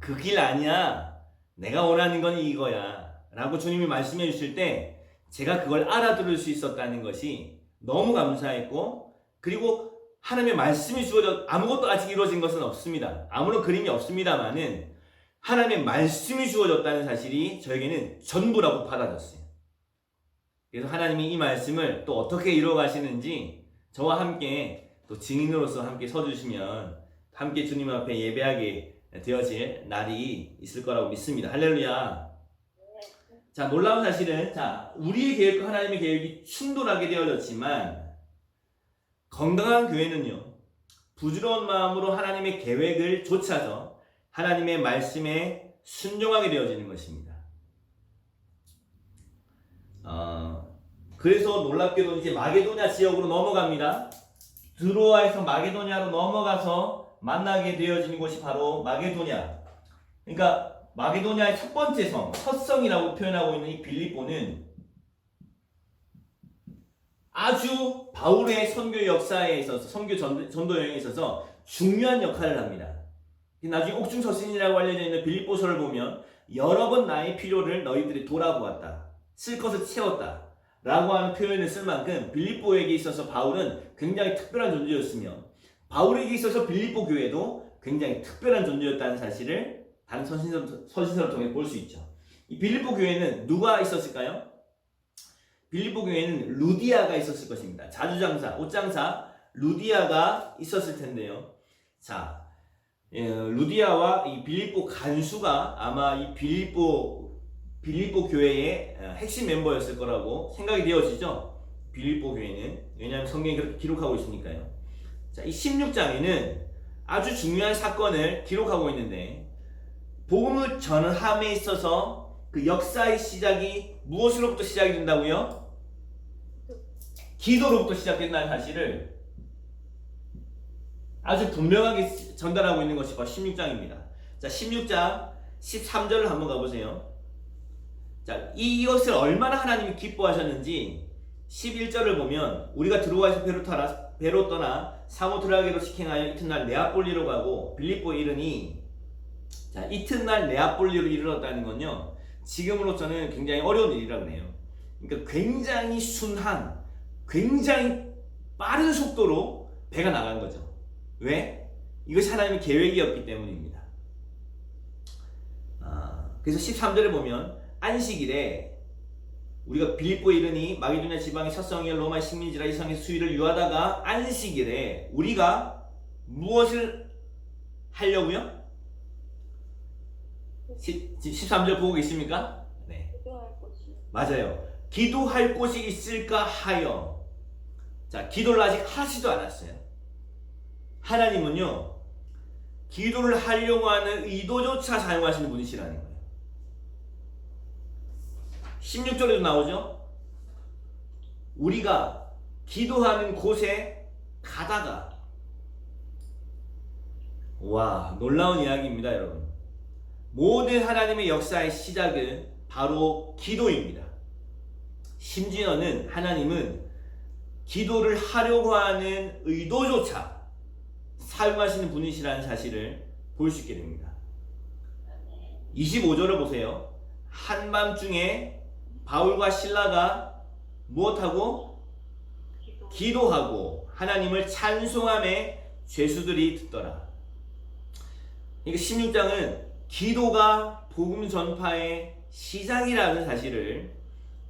그 길 아니야. 내가 원하는 건 이거야. 라고 주님이 말씀해 주실 때 제가 그걸 알아들을 수 있었다는 것이 너무 감사했고 그리고 하나님의 말씀이 주어져 아무것도 아직 이루어진 것은 없습니다. 아무런 그림이 없습니다만은 하나님의 말씀이 주어졌다는 사실이 저에게는 전부라고 받아졌어요. 그래서 하나님이 이 말씀을 또 어떻게 이루어 가시는지 저와 함께 또 증인으로서 함께 서주시면 함께 주님 앞에 예배하게 되어질 날이 있을 거라고 믿습니다. 할렐루야. 자, 놀라운 사실은 우리의 계획과 하나님의 계획이 충돌하게 되어졌지만 건강한 교회는요, 부드러운 마음으로 하나님의 계획을 좇아서 하나님의 말씀에 순종하게 되어지는 것입니다. 그래서 놀랍게도 이제 마게도냐 지역으로 넘어갑니다. 드로아에서 마게도냐로 넘어가서 만나게 되어지는 곳이 바로 마게도냐. 그러니까 마게도냐의 첫 번째 성, 첫 성이라고 표현하고 있는 이 빌립보는 아주 바울의 선교 역사에 있어서 선교 전도 여행에 있어서 중요한 역할을 합니다. 나중에 옥중서신이라고 알려져 있는 빌립보서를 보면 여러 번 나의 필요를 너희들이 돌아보았다. 쓸 것을 채웠다. 라고 하는 표현을 쓸 만큼 빌립보에게 있어서 바울은 굉장히 특별한 존재였으며 바울에게 있어서 빌립보 교회도 굉장히 특별한 존재였다는 사실을 다른 서신서를 통해 볼 수 있죠. 이 빌립보 교회는 누가 있었을까요? 빌립보 교회는 루디아가 있었을 것입니다. 자주장사, 옷장사 루디아가 있었을 텐데요. 자, 루디아와 이 빌립보 간수가 아마 이 빌립보 교회의 핵심 멤버였을 거라고 생각이 되어지죠. 빌립보 교회는 왜냐하면 성경이 그렇게 기록하고 있으니까요. 자, 이 16장에는 아주 중요한 사건을 기록하고 있는데 복음을 전함에 있어서 그 역사의 시작이 무엇으로부터 시작이 된다고요? 기도로부터 시작된다는 사실을 아주 분명하게 전달하고 있는 것이 바로 16장입니다. 자, 16장 13절을 한번 가보세요. 자, 이것을 얼마나 하나님이 기뻐하셨는지 11절을 보면 우리가 드로아에서 배로 떠나 사모드라게로 직행하여 이튿날 네아폴리로 가고 빌립보에 이르니, 자, 이튿날 네아폴리로 이르렀다는 건요 지금으로서는 굉장히 어려운 일이라고 해요. 그러니까 굉장히 순한, 굉장히 빠른 속도로 배가 나간 거죠. 왜? 이것이 하나님의 계획이었기 때문입니다. 그래서 13절에 보면 안식일에 우리가 빌립보에 이르니 마게도냐 지방의 첫성이여 로마의 식민지라 이 성에서 수일을 유하다가 안식일에 우리가 무엇을 하려고요? 13절 보고 계십니까? 네. 맞아요. 기도할 곳이 있을까 하여. 자, 기도를 아직 하지도 않았어요. 하나님은요 기도를 하려고 하는 의도조차 사용하시는 분이시라는 거예요. 16절에도 나오죠. 우리가 기도하는 곳에 가다가, 와, 놀라운 이야기입니다, 여러분. 모든 하나님의 역사의 시작은 바로 기도입니다. 심지어는 하나님은 기도를 하려고 하는 의도조차 사용하시는 분이시라는 사실을 볼 수 있게 됩니다. 25절을 보세요. 한밤중에 바울과 신라가 무엇하고? 기도하고 하나님을 찬송함에 죄수들이 듣더라. 그러니까 16장은 기도가 복음 전파의 시작이라는 사실을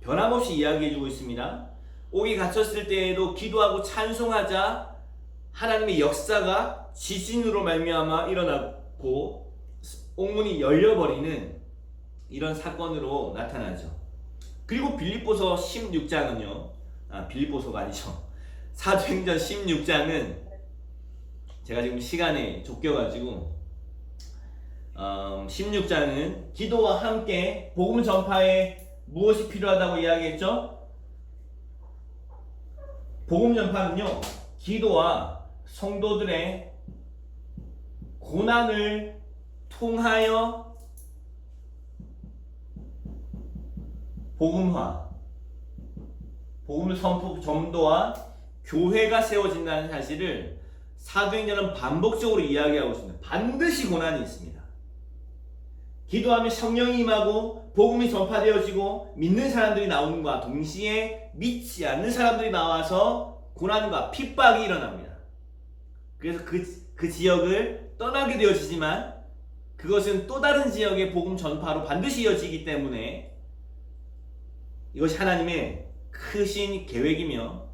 변함없이 이야기해주고 있습니다. 옥에 갇혔을 때에도 기도하고 찬송하자 하나님의 역사가 지진으로 말미암아 일어나고 옥문이 열려버리는 이런 사건으로 나타나죠. 그리고 빌립보서 16장은요, 빌립보서가 아니죠. 사도행전 16장은 제가 지금 시간에 쫓겨가지고 16장은 기도와 함께 복음 전파에 무엇이 필요하다고 이야기했죠? 복음 전파는요 기도와 성도들의 고난을 통하여 복음화, 복음 선포 전도와 교회가 세워진다는 사실을 사도행전은 반복적으로 이야기하고 있습니다. 반드시 고난이 있습니다. 기도하면 성령이 임하고 복음이 전파되어지고 믿는 사람들이 나오는과 동시에 믿지 않는 사람들이 나와서 고난과 핍박이 일어납니다. 그래서 그 지역을 떠나게 되어지지만 그것은 또 다른 지역의 복음 전파로 반드시 이어지기 때문에 이것이 하나님의 크신 계획이며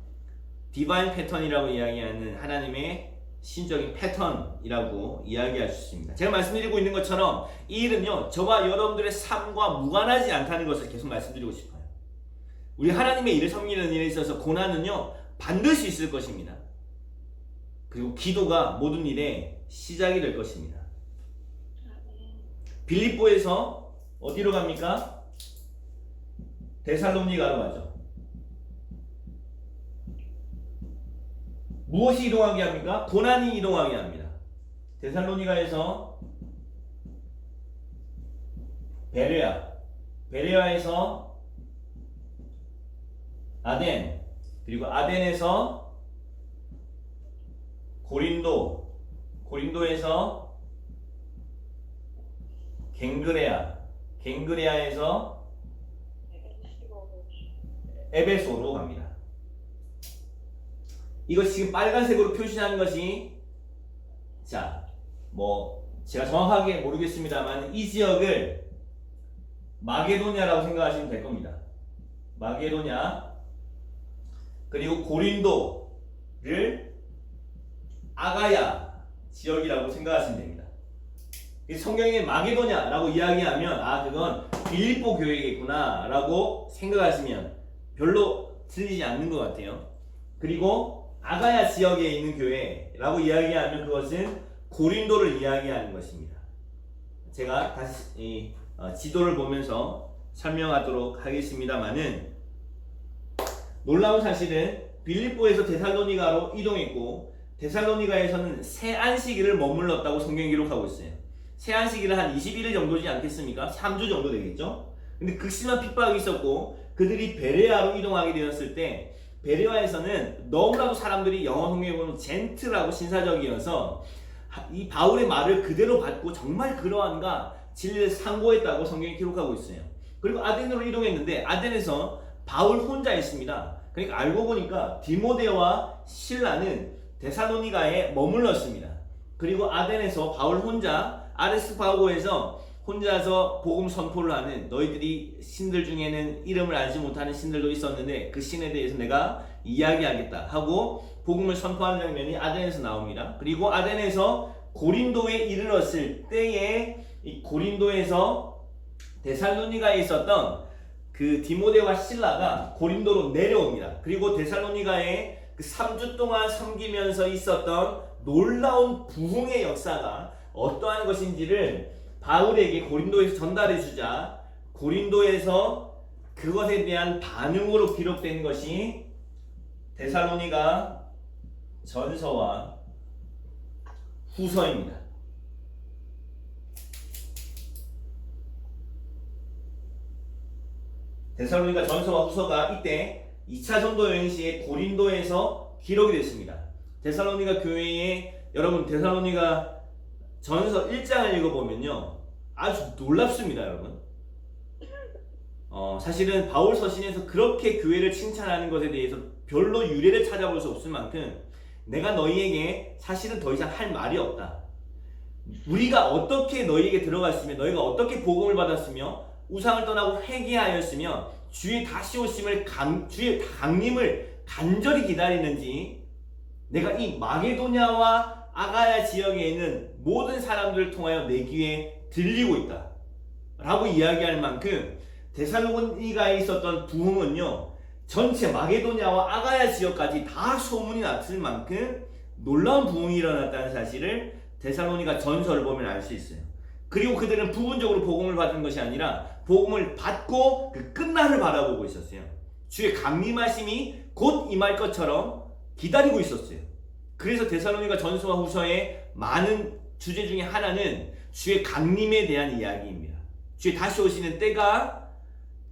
디바인 패턴이라고 이야기하는 하나님의 신적인 패턴이라고 이야기할 수 있습니다. 제가 말씀드리고 있는 것처럼 이 일은요 저와 여러분들의 삶과 무관하지 않다는 것을 계속 말씀드리고 싶어요. 우리 하나님의 일을 섬기는 일에 있어서 고난은요 반드시 있을 것입니다. 그리고 기도가 모든 일의 시작이 될 것입니다. 빌립보에서 어디로 갑니까? 데살로니가로 가죠. 무엇이 이동하게 합니까? 고난이 이동하게 합니다. 데살로니가에서 베레아, 베레아에서 아덴, 그리고 아덴에서 고린도, 고린도에서 갱그레아, 갱그레아에서 에베소로 갑니다. 이거 지금 빨간색으로 표시하는 것이 자, 제가 정확하게 모르겠습니다만 이 지역을 마게도냐라고 생각하시면 될 겁니다. 마게도냐, 그리고 고린도를 아가야 지역이라고 생각하시면 됩니다. 성경에 마게도냐라고 이야기하면 그건 빌립보 교회겠구나 라고 생각하시면 별로 틀리지 않는 것 같아요. 그리고 아가야 지역에 있는 교회라고 이야기하면 그것은 고린도를 이야기하는 것입니다. 제가 다시 지도를 보면서 설명하도록 하겠습니다만은, 놀라운 사실은 빌립보에서 데살로니가로 이동했고 데살로니가에서는 새 안식일을 머물렀다고 성경이 기록하고 있어요. 새 안식일은 한 21일 정도지 않겠습니까? 3주 정도 되겠죠? 근데 극심한 핍박이 있었고 그들이 베레아로 이동하게 되었을 때 베레아에서는 너무나도 사람들이 영어 성경에 보면 젠틀하고 신사적이어서 이 바울의 말을 그대로 받고 정말 그러한가 진리를 상고했다고 성경이 기록하고 있어요. 그리고 아덴으로 이동했는데 아덴에서 바울 혼자 있습니다. 그러니까 알고 보니까 디모데와 실라는 데살로니가에 머물렀습니다. 그리고 아덴에서 바울 혼자 아레스파고에서 혼자서 복음 선포를 하는, 너희들이 신들 중에는 이름을 알지 못하는 신들도 있었는데 그 신에 대해서 내가 이야기하겠다 하고 복음을 선포하는 장면이 아덴에서 나옵니다. 그리고 아덴에서 고린도에 이르렀을 때에 이 고린도에서 데살로니가에 있었던 그 디모데와 실라가 고린도로 내려옵니다. 그리고 데살로니가에 그 3주 동안 섬기면서 있었던 놀라운 부흥의 역사가 어떠한 것인지를 바울에게 고린도에서 전달해 주자 고린도에서 그것에 대한 반응으로 기록된 것이 데살로니가 전서와 후서입니다. 데살로니가 전서와 후서가 이때 2차 전도 여행 시에 고린도에서 기록이 됐습니다. 데살로니가 교회에, 여러분 데살로니가 전서 1장을 읽어보면요 아주 놀랍습니다. 여러분 사실은 바울 서신에서 그렇게 교회를 칭찬하는 것에 대해서 별로 유래를 찾아볼 수 없을 만큼 내가 너희에게 사실은 더 이상 할 말이 없다. 우리가 어떻게 너희에게 들어갔으며 너희가 어떻게 복음을 받았으며 우상을 떠나고 회개하였으며 주의 다시 오심을 주의 강림을 간절히 기다리는지 내가 이 마게도냐와 아가야 지역에 있는 모든 사람들을 통하여 내 귀에 들리고 있다 라고 이야기할 만큼 데살로니가에 있었던 부흥은요 전체 마게도냐와 아가야 지역까지 다 소문이 났을 만큼 놀라운 부흥이 일어났다는 사실을 데살로니가 전서를 보면 알 수 있어요. 그리고 그들은 부분적으로 복음을 받은 것이 아니라 복음을 받고 그 끝날을 바라보고 있었어요. 주의 강림하심이 곧 임할 것처럼 기다리고 있었어요. 그래서 데살로니가 전서와 후서의 많은 주제 중에 하나는 주의 강림에 대한 이야기입니다. 주의 다시 오시는 때가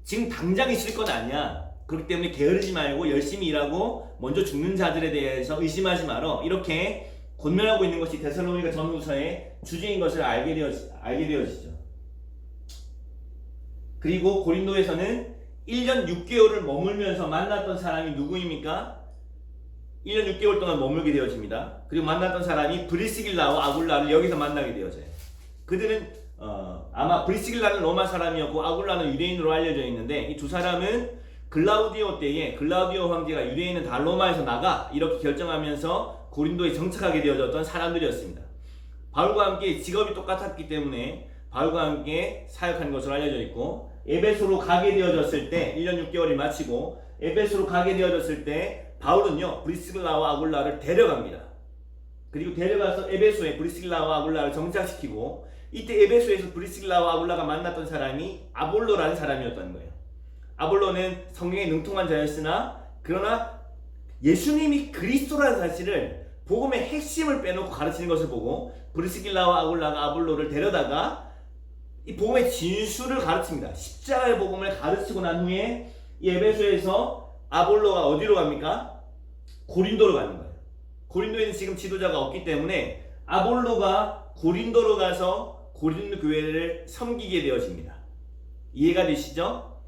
지금 당장 있을 건 아니야. 그렇기 때문에 게으르지 말고 열심히 일하고 먼저 죽는 자들에 대해서 의심하지 말어. 이렇게 권면하고 있는 것이 데살로니가 전후서의 주제인 것을 알게 되어지죠. 그리고 고린도에서는 1년 6개월을 머물면서 만났던 사람이 누구입니까? 1년 6개월 동안 머물게 되어집니다. 그리고 만났던 사람이 브리스길라와 아굴라를 여기서 만나게 되어져요. 그들은 아마 브리스길라는 로마 사람이었고 아굴라는 유대인으로 알려져 있는데 이 두 사람은 글라우디오 때에 글라우디오 황제가 유대인은 다 로마에서 나가 이렇게 결정하면서 고린도에 정착하게 되어졌던 사람들이었습니다. 바울과 함께 직업이 똑같았기 때문에 바울과 함께 사역한 것으로 알려져 있고 에베소로 가게 되어졌을 때 1년 6개월이 마치고 에베소로 가게 되어졌을 때 바울은요 브리스길라와 아굴라를 데려갑니다. 그리고 데려가서 에베소에 브리스길라와 아굴라를 정착시키고 이때 에베소에서 브리스길라와 아굴라가 만났던 사람이 아볼로라는 사람이었던 거예요. 아볼로는 성경에 능통한 자였으나 그러나 예수님이 그리스도라는 사실을 복음의 핵심을 빼놓고 가르치는 것을 보고 브리스길라와 아굴라가 아볼로를 데려다가 이 복음의 진수를 가르칩니다. 십자가의 복음을 가르치고 난 후에 이 에베소에서 아볼로가 어디로 갑니까? 고린도로 가는 거예요. 고린도에는 지금 지도자가 없기 때문에 아볼로가 고린도로 가서 고린도 교회를 섬기게 되어집니다. 이해가 되시죠?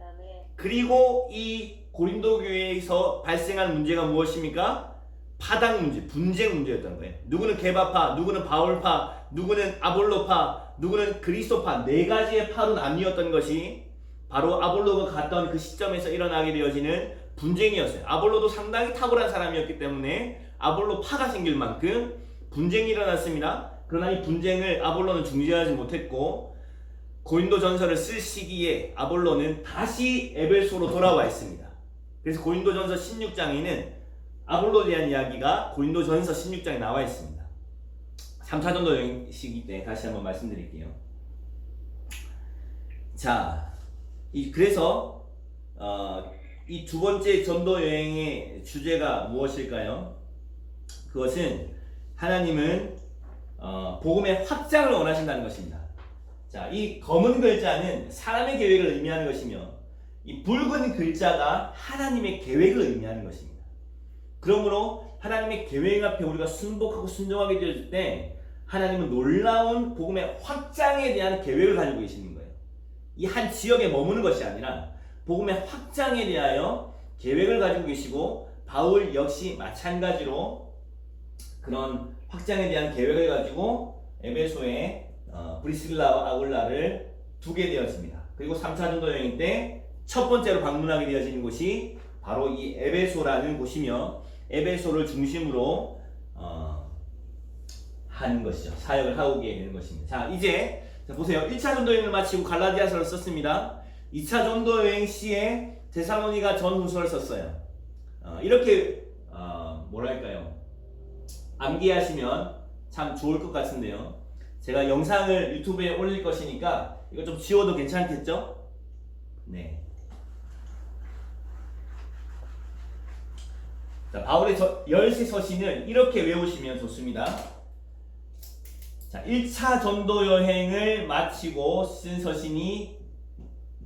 아멘. 그리고 이 고린도 교회에서 발생한 문제가 무엇입니까? 파당 문제, 분쟁 문제였던 거예요. 누구는 게바파, 누구는 바울파, 누구는 아볼로파, 누구는 그리스도파, 네 가지의 파로 나뉘었던 것이 바로 아볼로가 갔던 그 시점에서 일어나게 되어지는 분쟁이었어요. 아볼로도 상당히 탁월한 사람이었기 때문에 아볼로 파가 생길 만큼 분쟁이 일어났습니다. 그러나 이 분쟁을 아볼로는 중지하지 못했고 고린도 전서를 쓸 시기에 아볼로는 다시 에베소로 돌아와 있습니다. 그래서 고린도 전서 16장에는 아볼로에 대한 이야기가 고린도 전서 16장에 나와 있습니다. 3차 전도 여행 시기 때 다시 한번 말씀드릴게요. 자, 그래서 이 두 번째 전도 여행의 주제가 무엇일까요? 그것은 하나님은 복음의 확장을 원하신다는 것입니다. 자, 이 검은 글자는 사람의 계획을 의미하는 것이며 이 붉은 글자가 하나님의 계획을 의미하는 것입니다. 그러므로 하나님의 계획 앞에 우리가 순복하고 순종하게 되어질 때 하나님은 놀라운 복음의 확장에 대한 계획을 가지고 계시는 거예요. 이 한 지역에 머무는 것이 아니라 복음의 확장에 대하여 계획을 가지고 계시고 바울 역시 마찬가지로 그런 확장에 대한 계획을 가지고 에베소에 브리스길라와 아굴라를 두게 되었습니다. 그리고 3차 전도 여행 때 첫 번째로 방문하게 되어지는 곳이 바로 이 에베소라는 곳이며 에베소를 중심으로 하는 것이죠. 사역을 하고 오게 되는 것입니다. 자, 이제 보세요. 1차 전도 여행을 마치고 갈라디아서를 썼습니다. 2차 전도 여행 시에 데살로니가 전후서를 썼어요. 이렇게 뭐랄까요? 암기하시면 참 좋을 것 같은데요. 제가 영상을 유튜브에 올릴 것이니까 이거 좀 지워도 괜찮겠죠? 네. 자, 바울의 열세 서신을 이렇게 외우시면 좋습니다. 자, 1차 전도 여행을 마치고 쓴 서신이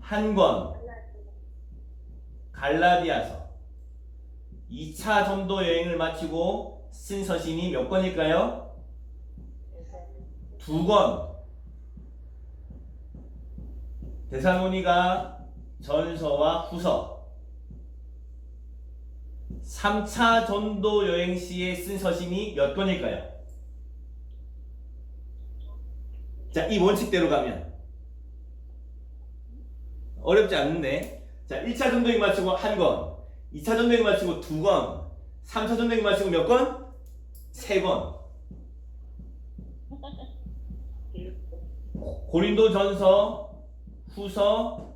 한 권, 갈라디아서. 2차 전도 여행을 마치고 쓴 서신이 몇 권일까요? 2권. 데살로니가 전서와 후서. 3차 전도 여행 시에 쓴 서신이 몇 권일까요? 자, 이 원칙대로 가면 어렵지 않는데, 자, 1차 전도 여행 마치고 한 권, 2차 전도 여행 마치고 2권, 3차 전도 여행 마치고 몇 권? 3권. 고린도 전서, 후서,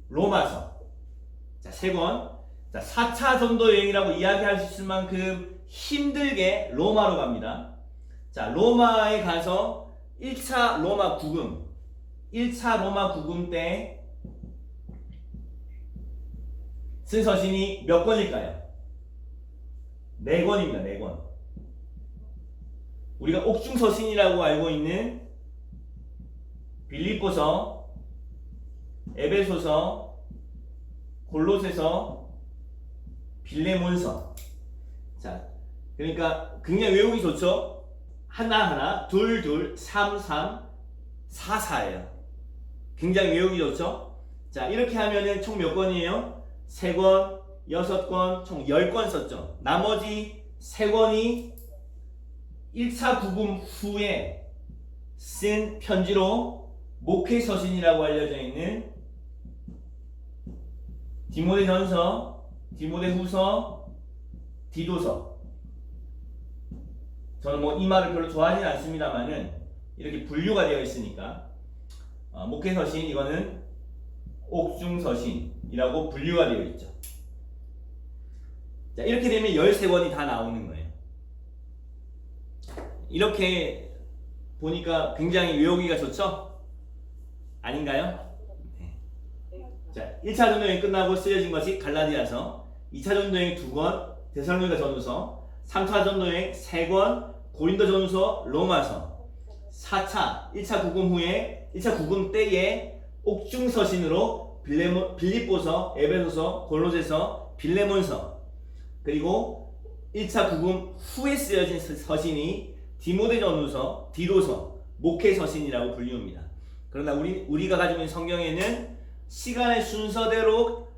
로마서. 자, 3권. 자, 4차 전도 여행이라고 이야기할 수 있을 만큼 힘들게 로마로 갑니다. 자, 로마에 가서 1차 로마 구금, 1차 로마 구금 때 쓴 서신이 몇 권일까요? 4권입니다. 4권. 우리가 옥중 서신이라고 알고 있는 빌립보서, 에베소서, 골로새서, 빌레몬서. 자, 그러니까 굉장히 외우기 좋죠? 하나하나, 둘둘, 33, 44예요. 굉장히 외우기 좋죠? 자, 이렇게 하면은 총 몇 권이에요? 3권, 6권, 총 10권 썼죠. 나머지 3권이 1차 구금 후에 쓴 편지로 목회 서신이라고 알려져 있는 디모데전서, 디모데후서, 디도서. 저는 뭐 이 말을 별로 좋아하진 않습니다만은 이렇게 분류가 되어 있으니까 목회 서신, 이거는 옥중 서신이라고 분류가 되어 있죠. 자, 이렇게 되면 13권이 다 나오는 거예요. 이렇게 보니까 굉장히 외우기가 좋죠? 아닌가요? 네. 자, 1차 전도 여행 끝나고 쓰여진 것이 갈라디아서, 2차 전도 여행 2권, 데살로니가 전후서, 3차 전도 여행 3권, 고린도 전후서, 로마서, 4차 1차 구금 후에 1차 구금 때에 옥중 서신으로 빌립보서, 에베소서, 골로새서, 빌레몬서, 그리고 1차 구금 후에 쓰여진 서신이 디모데 전후서, 디도서, 목회 서신이라고 불리웁니다. 그러나 우리가 가지고 있는 성경에는 시간의 순서대로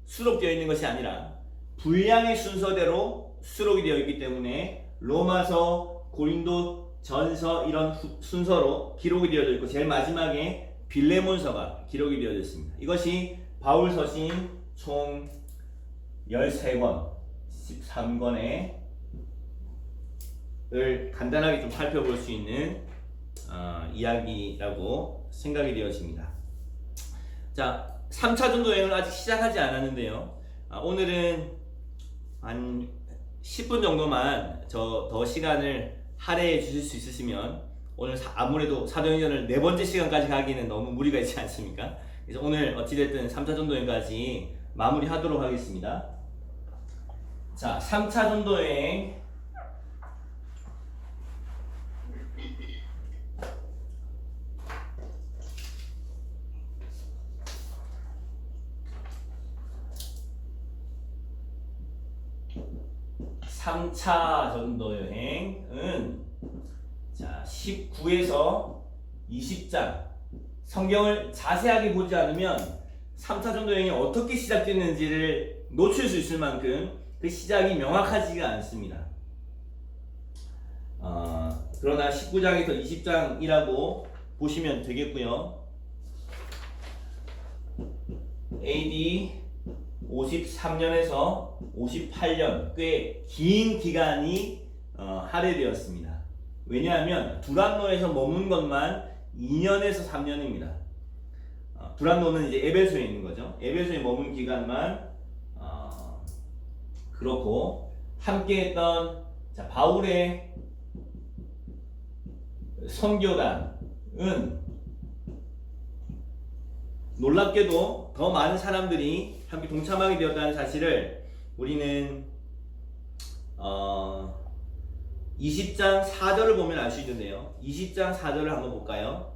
수록되어 있는 것이 아니라 분량의 순서대로 수록이 되어 있기 때문에 로마서, 고린도 전서 이런 순서로 기록이 되어져 있고 제일 마지막에 빌레몬서가 기록이 되어져 있습니다. 이것이 바울 서신 총 13권, 13권을 간단하게 좀 살펴볼 수 있는 이야기라고 생각이 되어집니다. 자, 3차 전도 여행을 아직 시작하지 않았는데요. 오늘은 한 10분 정도만 더 시간을 할애해 주실 수 있으시면 오늘 아무래도 사도행전을 4번째 시간까지 가기는 너무 무리가 있지 않습니까? 그래서 오늘 어찌됐든 3차 전도 여행까지 마무리하도록 하겠습니다. 자, 3차 전도 여행 (3차) 전도 여행은 자 19에서 20장 성경을 자세하게 보지 않으면 3차 전도 여행이 어떻게 시작됐는지를 놓칠 수 있을 만큼 그 시작이 명확하지가 않습니다. 그러나 19장에서 20장이라고 보시면 되겠고요. AD 53년에서 58년 꽤 긴 기간이 할애되었습니다. 왜냐하면 두란노에서 머문 것만 2년에서 3년입니다. 두란노는 이제 에베소에 있는 거죠. 에베소에 머문 기간만 그렇고 함께했던 바울의 선교단은 놀랍게도 더 많은 사람들이 함께 동참하게 되었다는 사실을 우리는 20장 4절을 보면 알 수 있는데요. 20장 4절을 한번 볼까요?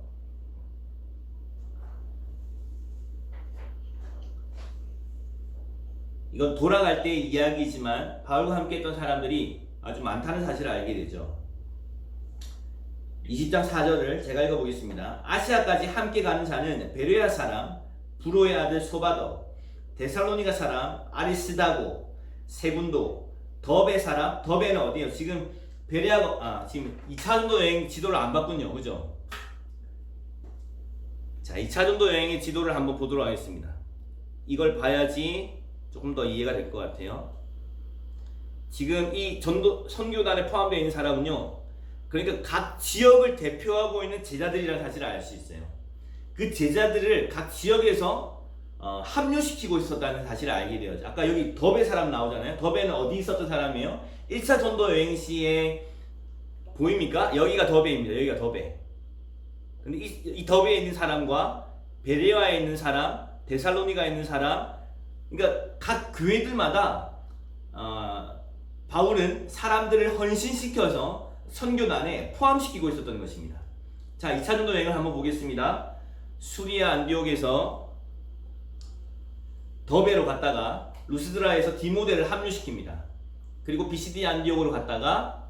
이건 돌아갈 때의 이야기지만 바울과 함께 했던 사람들이 아주 많다는 사실을 알게 되죠. 20장 4절을 제가 읽어보겠습니다. 아시아까지 함께 가는 자는 베레아 사람 브로의 아들 소바더, 데살로니가 사람 아리스다고, 세군도, 더베 사람, 더베는 어디예요? 지금 베레아가 지금 2차 전도 여행 지도를 안 봤군요. 그죠? 자, 2차 전도 여행의 지도를 한번 보도록 하겠습니다. 이걸 봐야지 조금 더 이해가 될 것 같아요. 지금 이 선교단에 포함되어 있는 사람은요, 그러니까 각 지역을 대표하고 있는 제자들이라는 사실을 알 수 있어요. 그 제자들을 각 지역에서 합류시키고 있었다는 사실을 알게 되었죠. 아까 여기 더베 사람 나오잖아요. 더베는 어디 있었던 사람이에요? 1차 전도 여행 시에 보입니까? 여기가 더베입니다. 여기가 더베. 근데 이 더베에 있는 사람과 베레아에 있는 사람, 데살로니가에 있는 사람, 그러니까 각 교회들마다 바울은 사람들을 헌신시켜서 선교단에 포함시키고 있었던 것입니다. 자, 2차 전도 여행을 한번 보겠습니다. 수리아 안디옥에서 더베로 갔다가 루스드라에서 디모데를 합류시킵니다. 그리고 비시디 안디옥으로 갔다가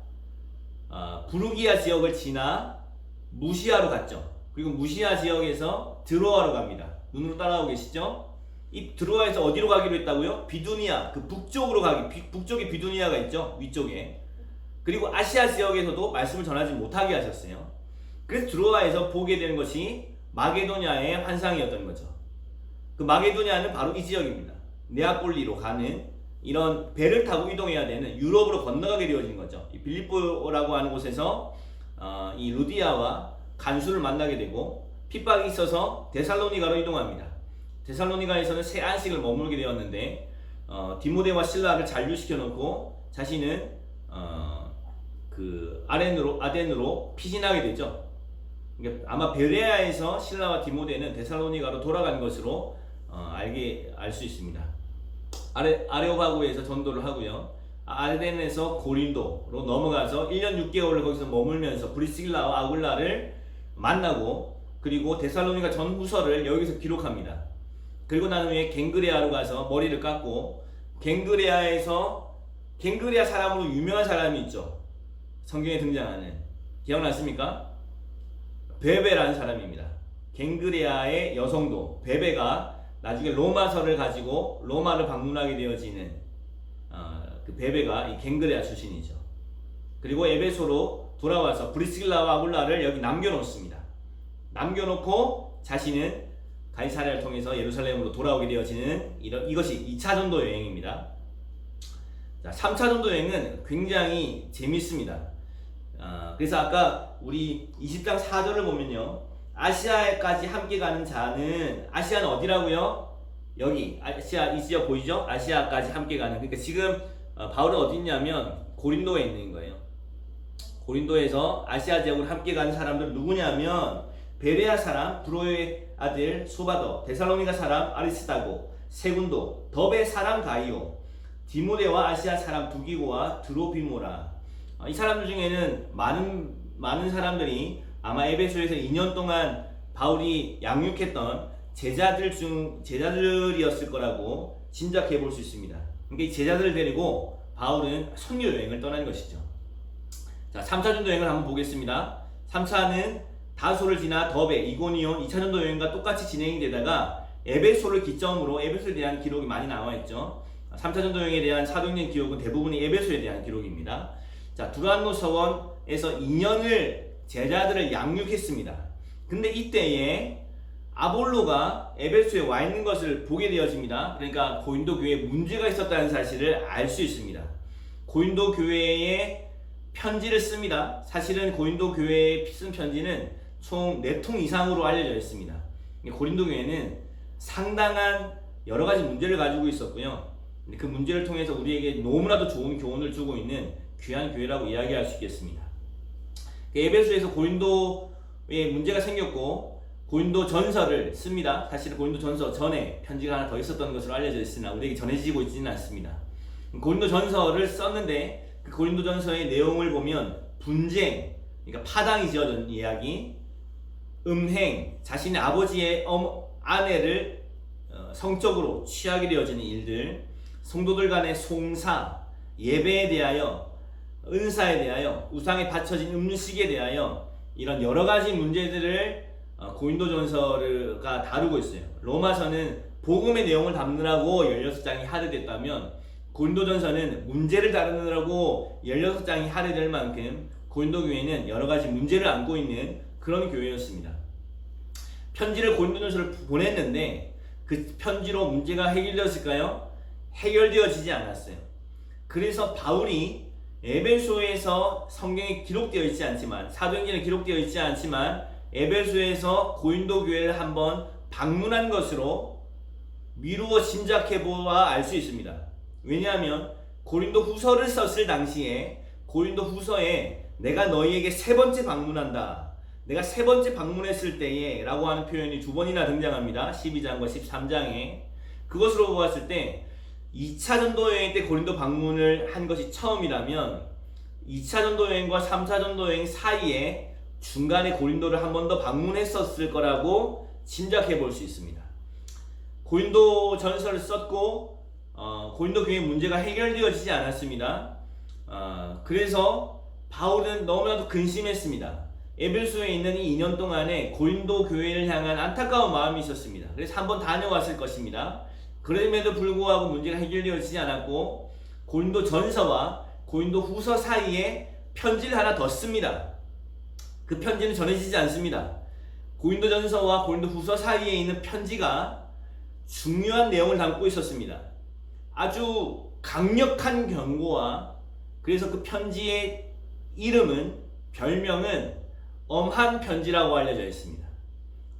부르기아 지역을 지나 무시아로 갔죠. 그리고 무시아 지역에서 드로아로 갑니다. 눈으로 따라오고 계시죠? 이 드로아에서 어디로 가기로 했다고요? 비두니아, 그 북쪽으로 북쪽에 비두니아가 있죠. 위쪽에. 그리고 아시아 지역에서도 말씀을 전하지 못하게 하셨어요. 그래서 드로아에서 보게 되는 것이 마게도냐의 환상이었던 거죠. 그 마게도냐는 바로 이 지역입니다. 네아폴리로 가는 이런 배를 타고 이동해야 되는 유럽으로 건너가게 되어진 거죠. 이 빌립보라고 하는 곳에서 이 루디아와 간수를 만나게 되고 핍박이 있어서 데살로니가로 이동합니다. 데살로니가에서는 새 안식을 머물게 되었는데 디모데와 실라를 잔류시켜 놓고 자신은 그 아덴으로 피신하게 되죠. 그러니까 아마 베레아에서 실라와 디모데는 데살로니가로 돌아간 것으로 알 수 있습니다. 아레오파고에서 전도를 하고요. 아덴에서 고린도로 넘어가서 1년 6개월을 거기서 머물면서 브리스길라와 아굴라를 만나고 그리고 데살로니가 전후서를 여기서 기록합니다. 그리고 난 후에 갱그레아로 가서 머리를 깎고 갱그레아 사람으로 유명한 사람이 있죠. 성경에 등장하는 기억나십니까? 베베라는 사람입니다. 갱그레아의 여성도 베베가 나중에 로마서를 가지고 로마를 방문하게 되어지는 그 베베가 이 갱그레아 출신이죠. 그리고 에베소로 돌아와서 브리스길라와 아굴라를 여기 남겨놓습니다. 남겨놓고 자신은 가이사랴를 통해서 예루살렘으로 돌아오게 되어지는 이것이 2차 전도 여행입니다. 자, 3차 전도 여행은 굉장히 재밌습니다. 그래서 아까 우리 20장 4절을 보면요. 아시아에까지 함께 가는 자는, 아시아는 어디라고요? 여기 아시아, 이 지역 보이죠? 아시아까지 함께 가는. 그러니까 지금 바울은 어디 있냐면 고린도에 있는 거예요. 고린도에서 아시아 지역으로 함께 가는 사람들은 누구냐면 베레아 사람 브로의 아들 소바더, 데살로니가 사람 아리스타고, 세군도, 더베 사람 가이오, 디모데와 아시아 사람 두기고와 드로비모라. 이 사람들 중에는 많은 사람들이 아마 에베소에서 2년 동안 바울이 양육했던 제자들이었을 거라고 짐작해 볼 수 있습니다. 그러니까 이 제자들을 데리고 바울은 선교 여행을 떠난 것이죠. 자, 3차 전도 여행을 한번 보겠습니다. 3차는 다소를 지나 더베, 이고니온, 2차 전도 여행과 똑같이 진행이 되다가 에베소를 기점으로 에베소에 대한 기록이 많이 나와 있죠. 3차 전도 여행에 대한 사도행전 기록은 대부분이 에베소에 대한 기록입니다. 자, 두란노 서원에서 2년을 제자들을 양육했습니다. 근데 이때에 아볼로가 에베소에 와 있는 것을 보게 되어집니다. 그러니까 고린도 교회에 문제가 있었다는 사실을 알 수 있습니다. 고린도 교회에 편지를 씁니다. 사실은 고린도 교회에 쓴 편지는 총 4통 이상으로 알려져 있습니다. 고린도 교회는 상당한 여러 가지 문제를 가지고 있었고요. 그 문제를 통해서 우리에게 너무나도 좋은 교훈을 주고 있는 귀한 교회라고 이야기할 수 있겠습니다. 에베소에서 고린도에 문제가 생겼고 고린도 전서를 씁니다. 사실 고린도 전서 전에 편지가 하나 더 있었던 것으로 알려져 있으나 우리에게 전해지고 있지는 않습니다. 고린도 전서를 썼는데 그 고린도 전서의 내용을 보면 분쟁, 그러니까 파당이 지어진 이야기, 음행, 자신의 아버지의 아내를 성적으로 취하게 되어지는 일들, 성도들 간의 송사, 예배에 대하여, 은사에 대하여, 우상에 바쳐진 음식에 대하여 이런 여러 가지 문제들을 고린도전서가 다루고 있어요. 로마서는 복음의 내용을 담느라고 16장이 할애됐다면 고린도전서는 문제를 다루느라고 16장이 할애될 만큼 고린도 교회는 여러 가지 문제를 안고 있는 그런 교회였습니다. 편지를 고린도전서를 보냈는데 그 편지로 문제가 해결되었을까요? 해결되어지지 않았어요. 그래서 바울이 에베소에서 성경에 기록되어 있지 않지만, 사도행전에 기록되어 있지 않지만 에베소에서 고린도 교회를 한번 방문한 것으로 미루어 짐작해 보아 알 수 있습니다. 왜냐하면 고린도 후서를 썼을 당시에 고린도 후서에 내가 너희에게 3번째 방문한다, 내가 3번째 방문했을 때에 라고 하는 표현이 2번이나 등장합니다. 12장과 13장에. 그것으로 보았을 때 2차 전도 여행 때 고린도 방문을 한 것이 처음이라면 2차 전도 여행과 3차 전도 여행 사이에 중간에 고린도를 한 번 더 방문했었을 거라고 짐작해 볼 수 있습니다. 고린도 전서를 썼고 고린도 교회 문제가 해결되어지지 않았습니다. 그래서 바울은 너무나도 근심했습니다. 에베소에 있는 이 2년 동안에 고린도 교회를 향한 안타까운 마음이 있었습니다. 그래서 한번 다녀왔을 것입니다. 그럼에도 불구하고 문제가 해결되어지지 않았고 고린도 전서와 고린도 후서 사이에 편지를 하나 더 씁니다. 그 편지는 전해지지 않습니다. 고린도 전서와 고린도 후서 사이에 있는 편지가 중요한 내용을 담고 있었습니다. 아주 강력한 경고와, 그래서 그 편지의 별명은 엄한 편지라고 알려져 있습니다.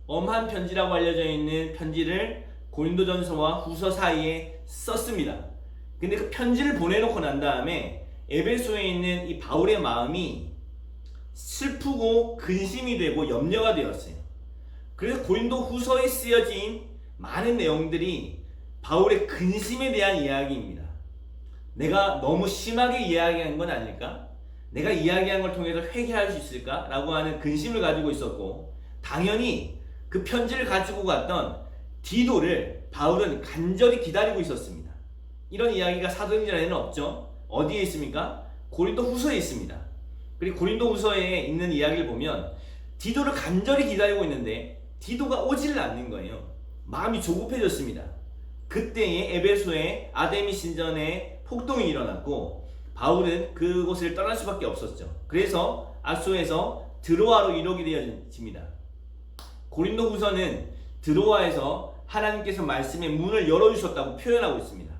엄한 편지라고 알려져 있는 편지를 고린도전서와 후서 사이에 썼습니다. 근데 그 편지를 보내놓고 난 다음에 에베소에 있는 이 바울의 마음이 슬프고 근심이 되고 염려가 되었어요. 그래서 고린도 후서에 쓰여진 많은 내용들이 바울의 근심에 대한 이야기입니다. 내가 너무 심하게 이야기한 건 아닐까? 내가 이야기한 걸 통해서 회개할 수 있을까? 라고 하는 근심을 가지고 있었고, 당연히 그 편지를 가지고 갔던 디도를 바울은 간절히 기다리고 있었습니다. 이런 이야기가 사도행전에는 없죠. 어디에 있습니까? 고린도 후서에 있습니다. 그리고 고린도 후서에 있는 이야기를 보면 디도를 간절히 기다리고 있는데 디도가 오지를 않는 거예요. 마음이 조급해졌습니다. 그때에 에베소에 아데미 신전에 폭동이 일어났고 바울은 그곳을 떠날 수밖에 없었죠. 그래서 아소에서 드로아로 이동이 되어집니다. 고린도 후서는 드로아에서 하나님께서 말씀의 문을 열어주셨다고 표현하고 있습니다.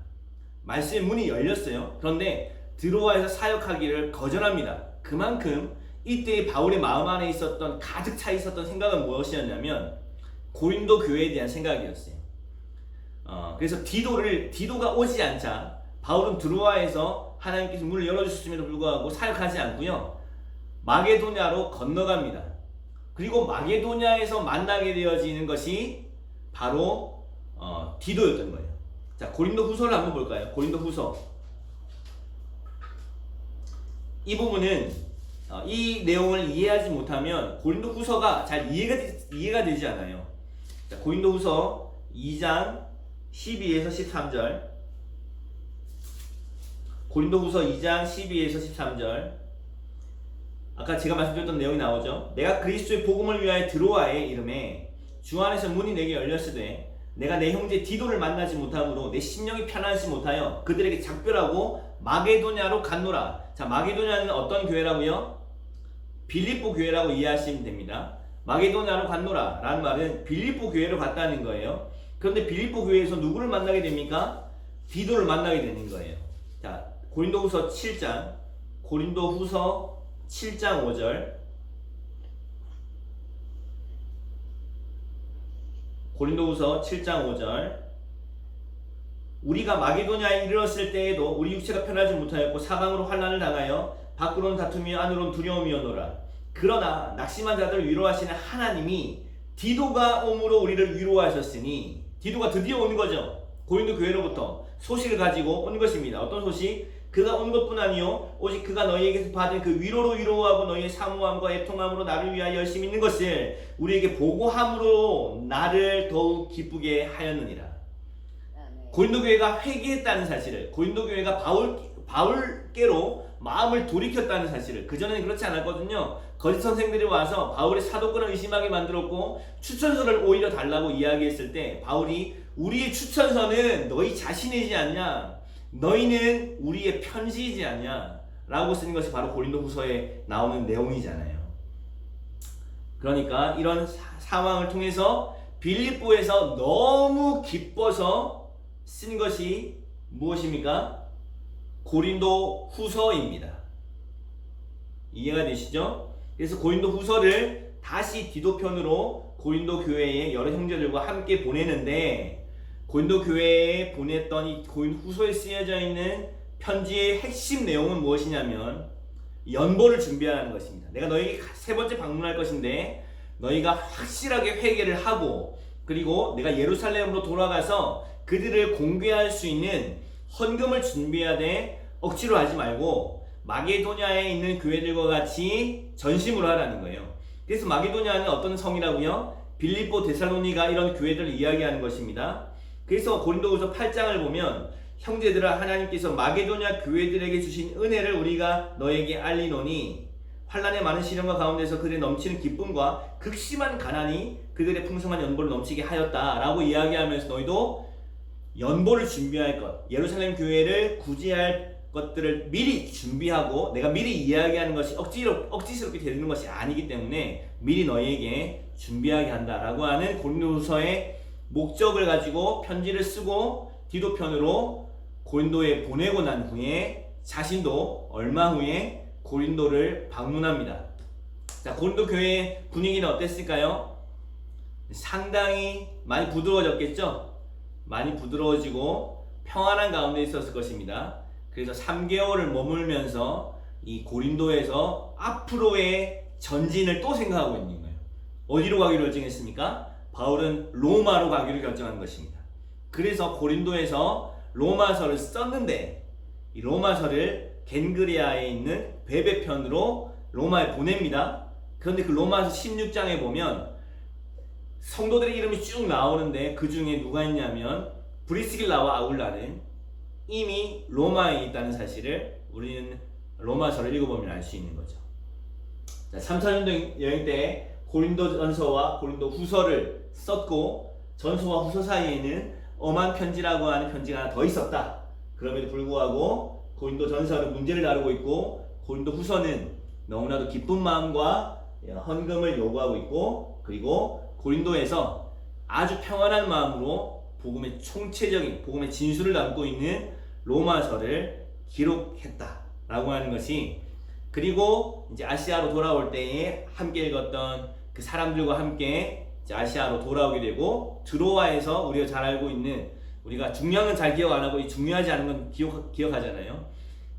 말씀의 문이 열렸어요. 그런데 드로아에서 사역하기를 거절합니다. 그만큼 이때의 바울의 마음 안에 있었던, 가득 차 있었던 생각은 무엇이었냐면 고린도 교회에 대한 생각이었어요. 그래서 디도가 오지 않자 바울은 드로아에서 하나님께서 문을 열어주셨음에도 불구하고 사역하지 않고요, 마게도냐로 건너갑니다. 그리고 마게도냐에서 만나게 되어지는 것이 바로 디도였던 거예요. 자, 고린도 후서를 한번 볼까요? 고린도 후서. 이 부분은 이 내용을 이해하지 못하면 고린도 후서가 잘 이해가 되지 않아요. 자, 고린도 후서 2장 12에서 13절. 고린도 후서 2장 12에서 13절. 아까 제가 말씀드렸던 내용이 나오죠. 내가 그리스도의 복음을 위하여 드로아에 이름에 주 안에서 문이 내게 열렸으되 내가 내 형제 디도를 만나지 못함으로 내 심령이 편하지 못하여 그들에게 작별하고 마게도냐로 갔노라. 자, 마게도냐는 어떤 교회라고요? 빌립보 교회라고 이해하시면 됩니다. 마게도냐로 갔노라 라는 말은 빌립보 교회로 갔다는 거예요. 그런데 빌립보 교회에서 누구를 만나게 됩니까? 디도를 만나게 되는 거예요. 자, 고린도후서 7장, 고린도후서 7장 5절. 고린도후서 7장 5절. 우리가 마게도냐에 이르렀을 때에도 우리 육체가 편하지 못하였고 사방으로 환난을 당하여 밖으로는 다툼이요 안으로는 두려움이었노라. 그러나 낙심한 자들을 위로하시는 하나님이 디도가 옴으로 우리를 위로하셨으니, 디도가 드디어 온 거죠. 고린도 교회로부터 소식을 가지고 온 것입니다. 어떤 소식? 그가 온 것뿐 아니요 오직 그가 너희에게서 받은 그 위로로 위로하고 너희의 사모함과 애통함으로 나를 위하여 열심히 있는 것을 우리에게 보고함으로 나를 더욱 기쁘게 하였느니라. 고린도 교회가 회개했다는 사실을, 고린도 교회가 바울께로 마음을 돌이켰다는 사실을, 그전에는 그렇지 않았거든요. 거짓 선생들이 와서 바울의 사도권을 의심하게 만들었고 추천서를 오히려 달라고 이야기했을 때 바울이 우리의 추천서는 너희 자신이지 않냐, 너희는 우리의 편지이지 않냐 라고 쓰는 것이 바로 고린도 후서에 나오는 내용이잖아요. 그러니까 이런 상황을 통해서 빌립보에서 너무 기뻐서 쓴 것이 무엇입니까? 고린도 후서입니다. 이해가 되시죠? 그래서 고린도 후서를 다시 디도편으로 고린도 교회의 여러 형제들과 함께 보내는데, 고린도 교회에 보냈던 이 고린도 후서에 쓰여져 있는 편지의 핵심 내용은 무엇이냐면 연보를 준비하는 것입니다. 내가 너에게 세 번째 방문할 것인데 너희가 확실하게 회개를 하고, 그리고 내가 예루살렘으로 돌아가서 그들을 공개할 수 있는 헌금을 준비해야 돼. 억지로 하지 말고 마게도냐에 있는 교회들과 같이 전심으로 하라는 거예요. 그래서 마게도냐는 어떤 성이라고요? 빌립보, 데살로니가 이런 교회들을 이야기하는 것입니다. 그래서 고린도후서 8장을 보면 형제들아 하나님께서 마게도냐 교회들에게 주신 은혜를 우리가 너에게 알리노니 환난의 많은 시련과 가운데서 그들의 넘치는 기쁨과 극심한 가난이 그들의 풍성한 연보를 넘치게 하였다라고 이야기하면서 너희도 연보를 준비할 것, 예루살렘 교회를 구제할 것들을 미리 준비하고, 내가 미리 이야기하는 것이 억지스럽게 되는 것이 아니기 때문에 미리 너희에게 준비하게 한다라고 하는 고린도후서의 목적을 가지고 편지를 쓰고 디도편으로 고린도에 보내고 난 후에 자신도 얼마 후에 고린도를 방문합니다. 자, 고린도 교회의 분위기는 어땠을까요? 상당히 많이 부드러워졌겠죠? 많이 부드러워지고 평안한 가운데 있었을 것입니다. 그래서 3개월을 머물면서 이 고린도에서 앞으로의 전진을 또 생각하고 있는 거예요. 어디로 가기로 결정했습니까? 바울은 로마로 가기로 결정한 것입니다. 그래서 고린도에서 로마서를 썼는데 이 로마서를 겐그리아에 있는 베베편으로 로마에 보냅니다. 그런데 그 로마서 16장에 보면 성도들의 이름이 쭉 나오는데 그 중에 누가 있냐면 브리스길라와 아굴라는 이미 로마에 있다는 사실을 우리는 로마서를 읽어보면 알 수 있는 거죠. 자, 3차전도 여행 때 고린도 전서와 고린도 후서를 썼고 전서와 후서 사이에는 엄한 편지라고 하는 편지가 하나 더 있었다. 그럼에도 불구하고 고린도 전서는 문제를 다루고 있고 고린도 후서는 너무나도 기쁜 마음과 헌금을 요구하고 있고 그리고 고린도에서 아주 평안한 마음으로 복음의 총체적인 복음의 진수를 담고 있는 로마서를 기록했다라고 하는 것이 그리고 이제 아시아로 돌아올 때에 함께 읽었던 그 사람들과 함께 이제 아시아로 돌아오게 되고 드로아에서 우리가 잘 알고 있는 우리가 중요한 건 잘 기억 안 하고 이 중요하지 않은 건 기억하잖아요.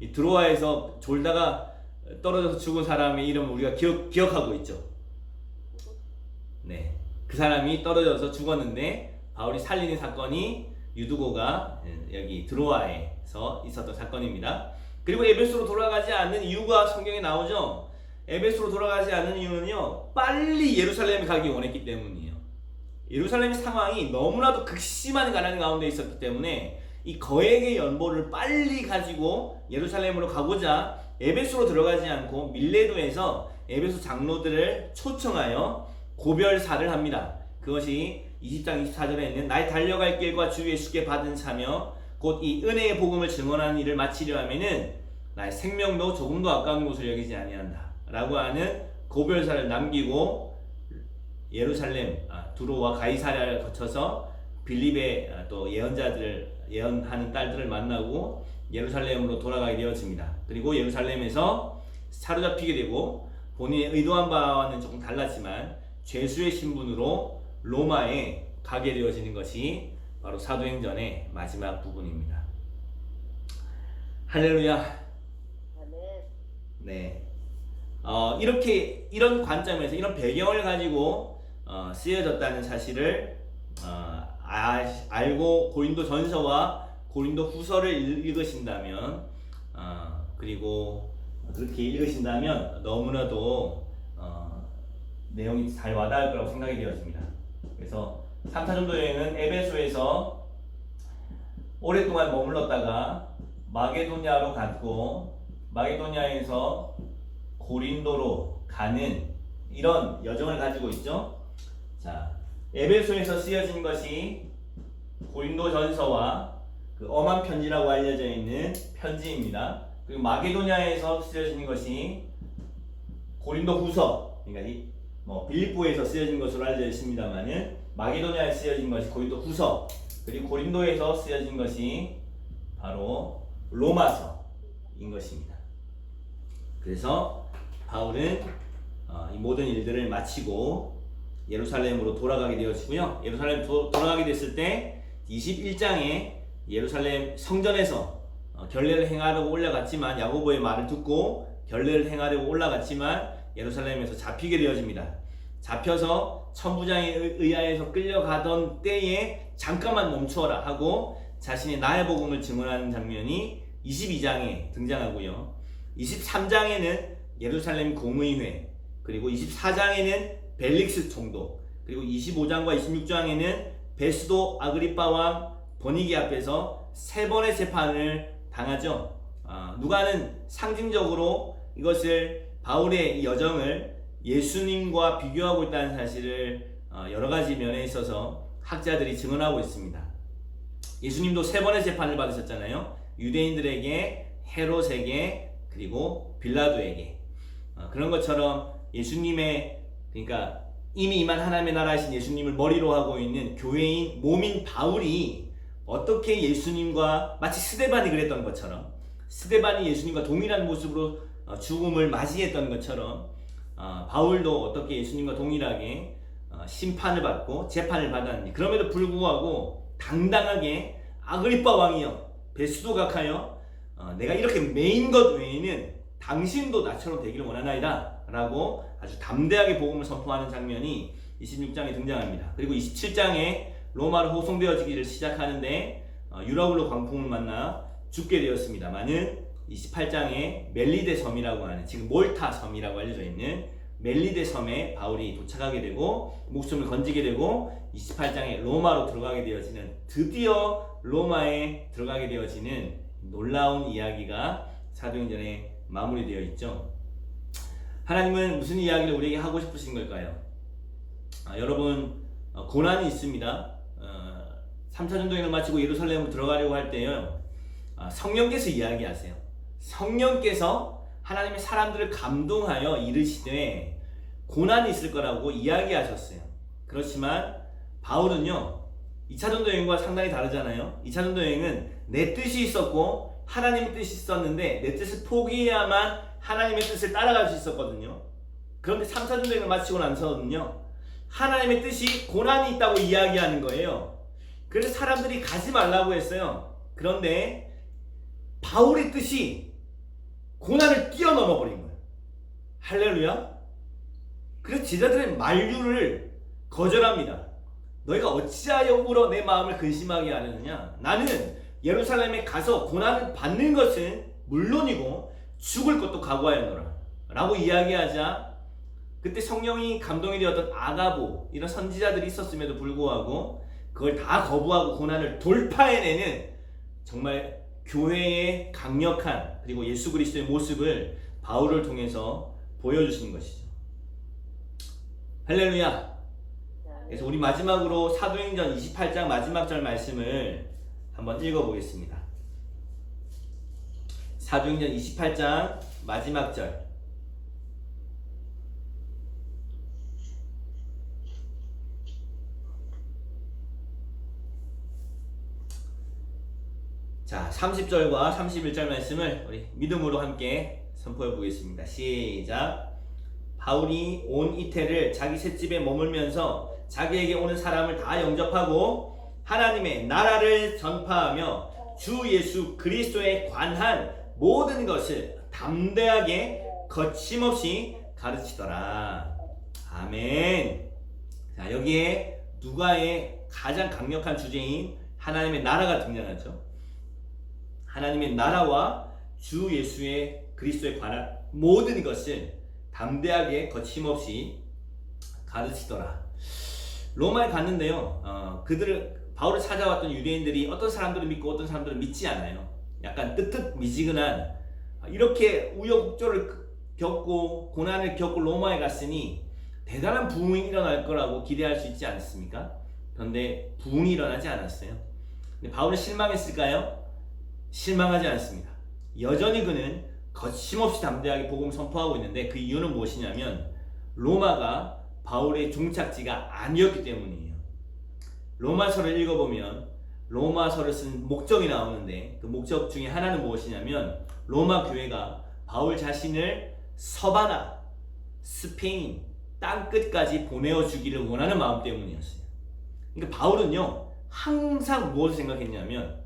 이 드로아에서 졸다가 떨어져서 죽은 사람의 이름을 우리가 기억하고 있죠. 네, 그 사람이 떨어져서 죽었는데 바울이 살리는 사건이 유두고가 여기 드로아에서 있었던 사건입니다. 그리고 에베소로 돌아가지 않는 이유가 성경에 나오죠. 에베소로 돌아가지 않는 이유는요, 빨리 예루살렘에 가기 원했기 때문이에요. 예루살렘의 상황이 너무나도 극심한 가난 가운데 있었기 때문에 이 거액의 연보를 빨리 가지고 예루살렘으로 가고자 에베소로 들어가지 않고 밀레도에서 에베소 장로들을 초청하여 고별사를 합니다. 그것이 20장 24절에 있는 나의 달려갈 길과 주 예수께 받은 사며 곧 이 은혜의 복음을 증언하는 일을 마치려 하면은 나의 생명도 조금도 아까운 것을 여기지 아니한다 라고 하는 고별사를 남기고 예루살렘 두로와 가이사랴를 거쳐서 빌립의 또 예언하는 딸들을 만나고 예루살렘으로 돌아가게 되어집니다. 그리고 예루살렘에서 사로잡히게 되고 본인의 의도한 바와는 조금 달랐지만 죄수의 신분으로 로마에 가게 되어지는 것이 바로 사도행전의 마지막 부분입니다. 할렐루야. 아멘. 네. 이렇게 이런 관점에서 이런 배경을 가지고 쓰여졌다는 사실을 알고 고린도 전서와 고린도 후서를 읽으신다면 그리고 그렇게 읽으신다면 너무나도 내용이 잘 와닿을 거라고 생각이 되었습니다. 그래서 3차 전도 여행은 에베소에서 오랫동안 머물렀다가 마게도냐로 갔고 마게도냐에서 고린도로 가는 이런 여정을 가지고 있죠. 자, 에베소에서 쓰여진 것이 고린도 전서와 그 엄한 편지라고 알려져 있는 편지입니다. 그리고 마게도냐에서 쓰여진 것이 고린도 후서, 그러니까 빌립보에서 쓰여진 것으로 알려져 있습니다만은 마게도냐에 쓰여진 것이 고린도 후서, 그리고 고린도에서 쓰여진 것이 바로 로마서인 것입니다. 그래서 바울은 이 모든 일들을 마치고 예루살렘으로 돌아가게 되어지고요. 예루살렘 돌아가게 됐을 때 21장에 예루살렘 성전에서 결례를 행하려고 올라갔지만 야고보의 말을 듣고 결례를 행하려고 올라갔지만 예루살렘에서 잡히게 되어집니다. 잡혀서 천부장에 의하여서 끌려가던 때에 잠깐만 멈추어라 하고 자신의 나의 복음을 증언하는 장면이 22장에 등장하고요. 23장에는 예루살렘 공의회, 그리고 24장에는 벨릭스 총독, 그리고 25장과 26장에는 베스도 아그리파 왕 버니게 앞에서 세 번의 재판을 당하죠. 누가는 상징적으로 이것을 바울의 이 여정을 예수님과 비교하고 있다는 사실을 여러 가지 면에 있어서 학자들이 증언하고 있습니다. 예수님도 세 번의 재판을 받으셨잖아요. 유대인들에게, 헤롯에게, 그리고 빌라도에게. 그런 것처럼 예수님의, 그러니까 이미 임한 하나님의 나라이신 예수님을 머리로 하고 있는 교회인 몸인 바울이 어떻게 예수님과 마치 스데반이 그랬던 것처럼, 스데반이 예수님과 동일한 모습으로 죽음을 맞이했던 것처럼 바울도 어떻게 예수님과 동일하게 심판을 받고 재판을 받았는지, 그럼에도 불구하고 당당하게 아그리파 왕이여, 베스도 각하여, 내가 이렇게 매인 것 외에는 당신도 나처럼 되기를 원하나이다 라고 아주 담대하게 복음을 선포하는 장면이 26장에 등장합니다. 그리고 27장에 로마로 호송되어지기를 시작하는데 유라굴로 광풍을 만나 죽게 되었습니다만은 28장에 멜리데 섬이라고 하는, 지금 몰타 섬이라고 알려져 있는 멜리데 섬에 바울이 도착하게 되고 목숨을 건지게 되고 28장에 로마로 들어가게 되어지는, 드디어 로마에 들어가게 되어지는 놀라운 이야기가 사도행전에 마무리되어 있죠. 하나님은 무슨 이야기를 우리에게 하고 싶으신 걸까요? 여러분, 고난이 있습니다. 3차 전도행을 마치고 예루살렘으로 들어가려고 할 때요, 성령께서 이야기하세요. 성령께서 하나님의 사람들을 감동하여 이르시되 고난이 있을 거라고 이야기하셨어요. 그렇지만 바울은요, 2차 전도여행과 상당히 다르잖아요. 2차 전도여행은 내 뜻이 있었고 하나님의 뜻이 있었는데 내 뜻을 포기해야만 하나님의 뜻을 따라갈 수 있었거든요. 그런데 3차 전도여행을 마치고 나서는요, 하나님의 뜻이 고난이 있다고 이야기하는 거예요. 그래서 사람들이 가지 말라고 했어요. 그런데 바울의 뜻이 고난을 뛰어넘어 버린 거예요. 할렐루야. 그래서 제자들의 만류를 거절합니다. 너희가 어찌하여 울어 내 마음을 근심하게 하느냐. 나는 예루살렘에 가서 고난을 받는 것은 물론이고 죽을 것도 각오하였노라 라고 이야기하자, 그때 성령이 감동이 되었던 아가보, 이런 선지자들이 있었음에도 불구하고 그걸 다 거부하고 고난을 돌파해내는 정말 교회의 강력한, 그리고 예수 그리스도의 모습을 바울을 통해서 보여주신 것이죠. 할렐루야. 그래서 우리 마지막으로 사도행전 28장 마지막 절 말씀을 한번 읽어보겠습니다. 사도행전 28장 마지막 절. 자, 30절과 31절 말씀을 우리 믿음으로 함께 선포해 보겠습니다. 시작. 바울이 온 이태를 자기 셋집에 머물면서 자기에게 오는 사람을 다 영접하고 하나님의 나라를 전파하며 주 예수 그리스도에 관한 모든 것을 담대하게 거침없이 가르치더라. 아멘. 자, 여기에 누가의 가장 강력한 주제인 하나님의 나라가 등장하죠. 하나님의 나라와 주 예수의 그리스도에 관한 모든 것을 담대하게 거침없이 가르치더라. 로마에 갔는데요, 바울을 찾아왔던 유대인들이 어떤 사람들은 믿고 어떤 사람들은 믿지 않아요. 약간 뜨뜻미지근한, 이렇게 우여곡절을 겪고 고난을 겪고 로마에 갔으니 대단한 부흥이 일어날 거라고 기대할 수 있지 않습니까? 그런데 부흥이 일어나지 않았어요. 근데 바울은 실망했을까요? 실망하지 않습니다. 여전히 그는 거침없이 담대하게 복음을 선포하고 있는데, 그 이유는 무엇이냐면 로마가 바울의 종착지가 아니었기 때문이에요. 로마서를 읽어보면 로마서를 쓴 목적이 나오는데, 그 목적 중에 하나는 무엇이냐면 로마 교회가 바울 자신을 서바나, 스페인 땅끝까지 보내어 주기를 원하는 마음 때문이었어요. 그러니까 바울은요, 항상 무엇을 생각했냐면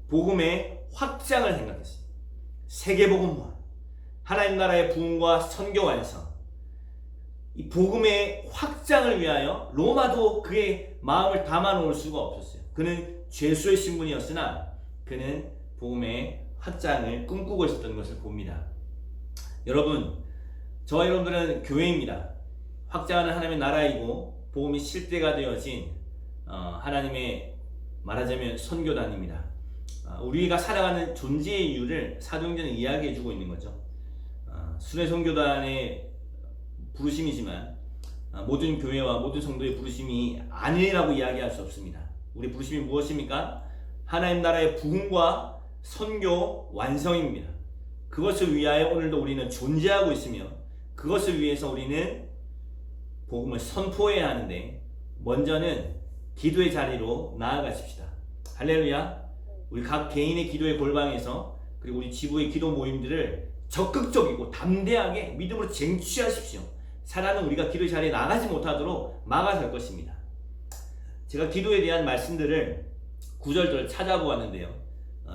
복음의 확장을 생각했어요. 세계복음화, 하나님 나라의 부흥과 선교 완성, 이 복음의 확장을 위하여 로마도 그의 마음을 담아놓을 수가 없었어요. 그는 죄수의 신분이었으나 그는 복음의 확장을 꿈꾸고 있었던 것을 봅니다. 여러분, 저와 여러분들은 교회입니다. 확장하는 하나님의 나라이고 복음이 실제가 되어진 하나님의, 말하자면 선교단입니다. 우리가 살아가는 존재의 이유를 사도행전은 이야기해주고 있는 거죠. 순회선교단의 부르심이지만 모든 교회와 모든 성도의 부르심이 아니라고 이야기할 수 없습니다. 우리 부르심이 무엇입니까? 하나님 나라의 부흥과 선교 완성입니다. 그것을 위하여 오늘도 우리는 존재하고 있으며 그것을 위해서 우리는 복음을 선포해야 하는데, 먼저는 기도의 자리로 나아가십시다. 할렐루야. 우리 각 개인의 기도의 골방에서, 그리고 우리 지부의 기도 모임들을 적극적이고 담대하게 믿음으로 쟁취하십시오. 사단은 우리가 기도의 자리에 나가지 못하도록 막아설 것입니다. 제가 기도에 대한 말씀들을 구절들 찾아보았는데요,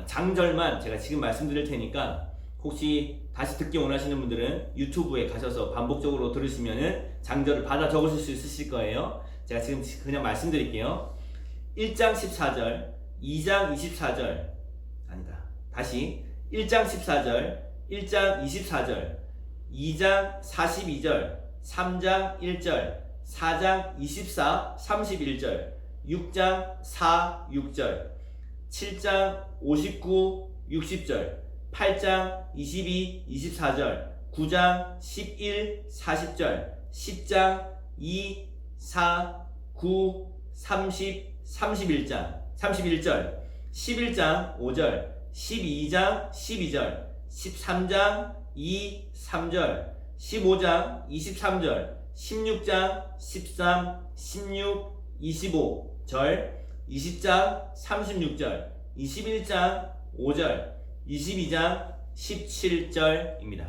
장절만 제가 지금 말씀드릴 테니까 혹시 다시 듣기 원하시는 분들은 유튜브에 가셔서 반복적으로 들으시면은 장절을 받아 적으실 수 있으실 거예요. 제가 지금 그냥 말씀드릴게요. 1장 14절, 2장 24절, 아니다. 다시 1장 14절, 1장 24절, 2장 42절, 3장 1절, 4장 24, 31절, 6장 4, 6절, 7장 59, 60절, 8장 22, 24절, 9장 11, 40절, 10장 2, 4, 9, 30, 31장, 31절, 11장 5절, 12장 12절, 13장 2, 3절, 15장 23절, 16장 13, 16, 25절, 20장 36절, 21장 5절, 22장 17절입니다.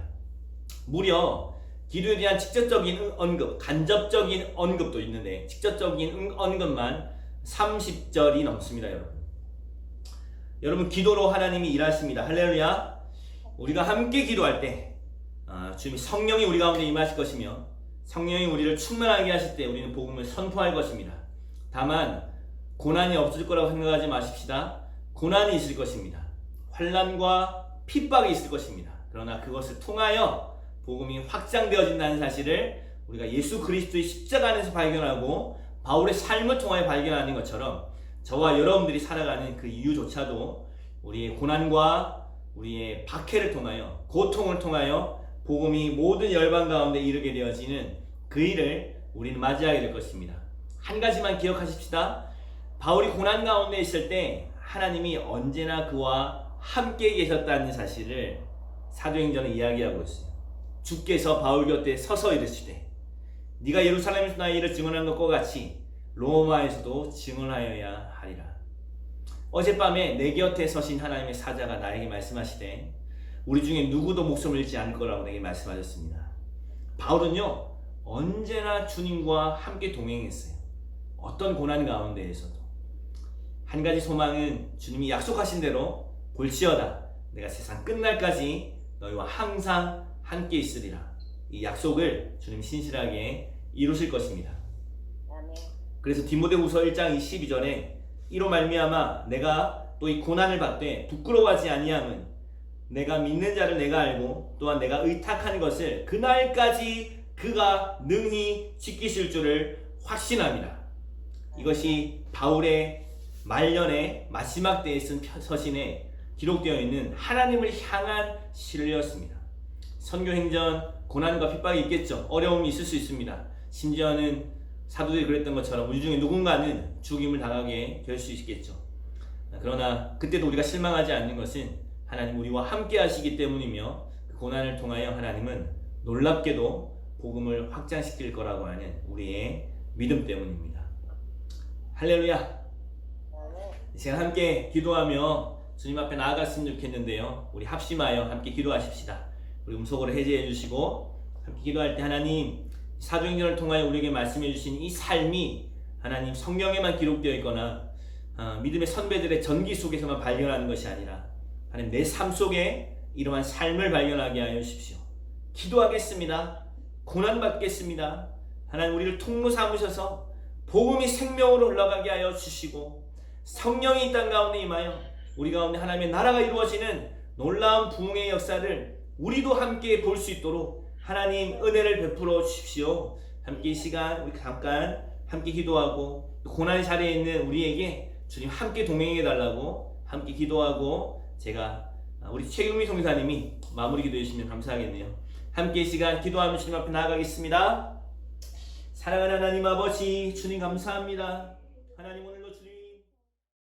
무려 기도에 대한 직접적인 언급, 간접적인 언급도 있는데 직접적인 언급만 30절이 넘습니다. 여러분 기도로 하나님이 일하십니다. 할렐루야. 우리가 함께 기도할 때 주님이 성령이 우리 가운데 임하실 것이며 성령이 우리를 충만하게 하실 때 우리는 복음을 선포할 것입니다. 다만 고난이 없을 거라고 생각하지 마십시다. 고난이 있을 것입니다. 환난과 핍박이 있을 것입니다. 그러나 그것을 통하여 복음이 확장되어진다는 사실을 우리가 예수 그리스도의 십자가 안에서 발견하고 바울의 삶을 통하여 발견하는 것처럼 저와 여러분들이 살아가는 그 이유조차도 우리의 고난과 우리의 박해를 통하여 고통을 통하여 복음이 모든 열방 가운데 이르게 되어지는 그 일을 우리는 맞이하게 될 것입니다. 한 가지만 기억하십시다. 바울이 고난 가운데 있을 때 하나님이 언제나 그와 함께 계셨다는 사실을 사도행전은 이야기하고 있어요. 주께서 바울 곁에 서서 이르시되 네가 예루살렘에서 나의 일을 증언한 것과 같이 로마에서도 증언하여야 하리라. 어젯밤에 내 곁에 서신 하나님의 사자가 나에게 말씀하시되 우리 중에 누구도 목숨을 잃지 않을 거라고 내게 말씀하셨습니다. 바울은요 언제나 주님과 함께 동행했어요. 어떤 고난 가운데에서도 한 가지 소망은 주님이 약속하신 대로 볼지어다 내가 세상 끝날까지 너희와 항상 함께 있으리라. 이 약속을 주님 신실하게 이루실 것입니다. 아멘. 그래서 디모데후서 1장 22절에 이로 말미암아 내가 또 이 고난을 받되 부끄러워하지 아니함은 내가 믿는 자를 내가 알고 또한 내가 의탁한 것을 그날까지 그가 능히 지키실 줄을 확신합니다. 이것이 바울의 말년의 마지막 때에 쓴 서신에 기록되어 있는 하나님을 향한 신뢰였습니다. 선교행전 고난과 핍박이 있겠죠. 어려움이 있을 수 있습니다. 심지어는 사도들이 그랬던 것처럼 우리 중에 누군가는 죽임을 당하게 될 수 있겠죠. 그러나 그때도 우리가 실망하지 않는 것은 하나님 우리와 함께 하시기 때문이며 그 고난을 통하여 하나님은 놀랍게도 복음을 확장시킬 거라고 하는 우리의 믿음 때문입니다. 할렐루야. 아멘. 이 시간 함께 기도하며 주님 앞에 나아갔으면 좋겠는데요. 우리 합심하여 함께 기도하십시다. 우리 음속으로 해제해 주시고 함께 기도할 때 하나님 사도행전을 통하여 우리에게 말씀해 주신 이 삶이 하나님 성경에만 기록되어 있거나 믿음의 선배들의 전기 속에서만 발견하는 것이 아니라 하나님 내 삶 속에 이러한 삶을 발견하게 하여 주십시오. 기도하겠습니다. 고난받겠습니다. 하나님 우리를 통로 삼으셔서 복음이 생명으로 흘러가게 하여 주시고 성령이 이 땅 가운데 임하여 우리 가운데 하나님의 나라가 이루어지는 놀라운 부흥의 역사를 우리도 함께 볼 수 있도록 하나님 은혜를 베풀어 주십시오. 함께 이 시간 우리 잠깐 함께 기도하고 고난의 자리에 있는 우리에게 주님 함께 동행해 달라고 함께 기도하고 제가 우리 최경미 성사님이 마무리 기도해 주시면 감사하겠네요. 함께 이 시간 기도하며 주님 앞에 나아가겠습니다. 사랑하는 하나님 아버지 주님 감사합니다. 하나님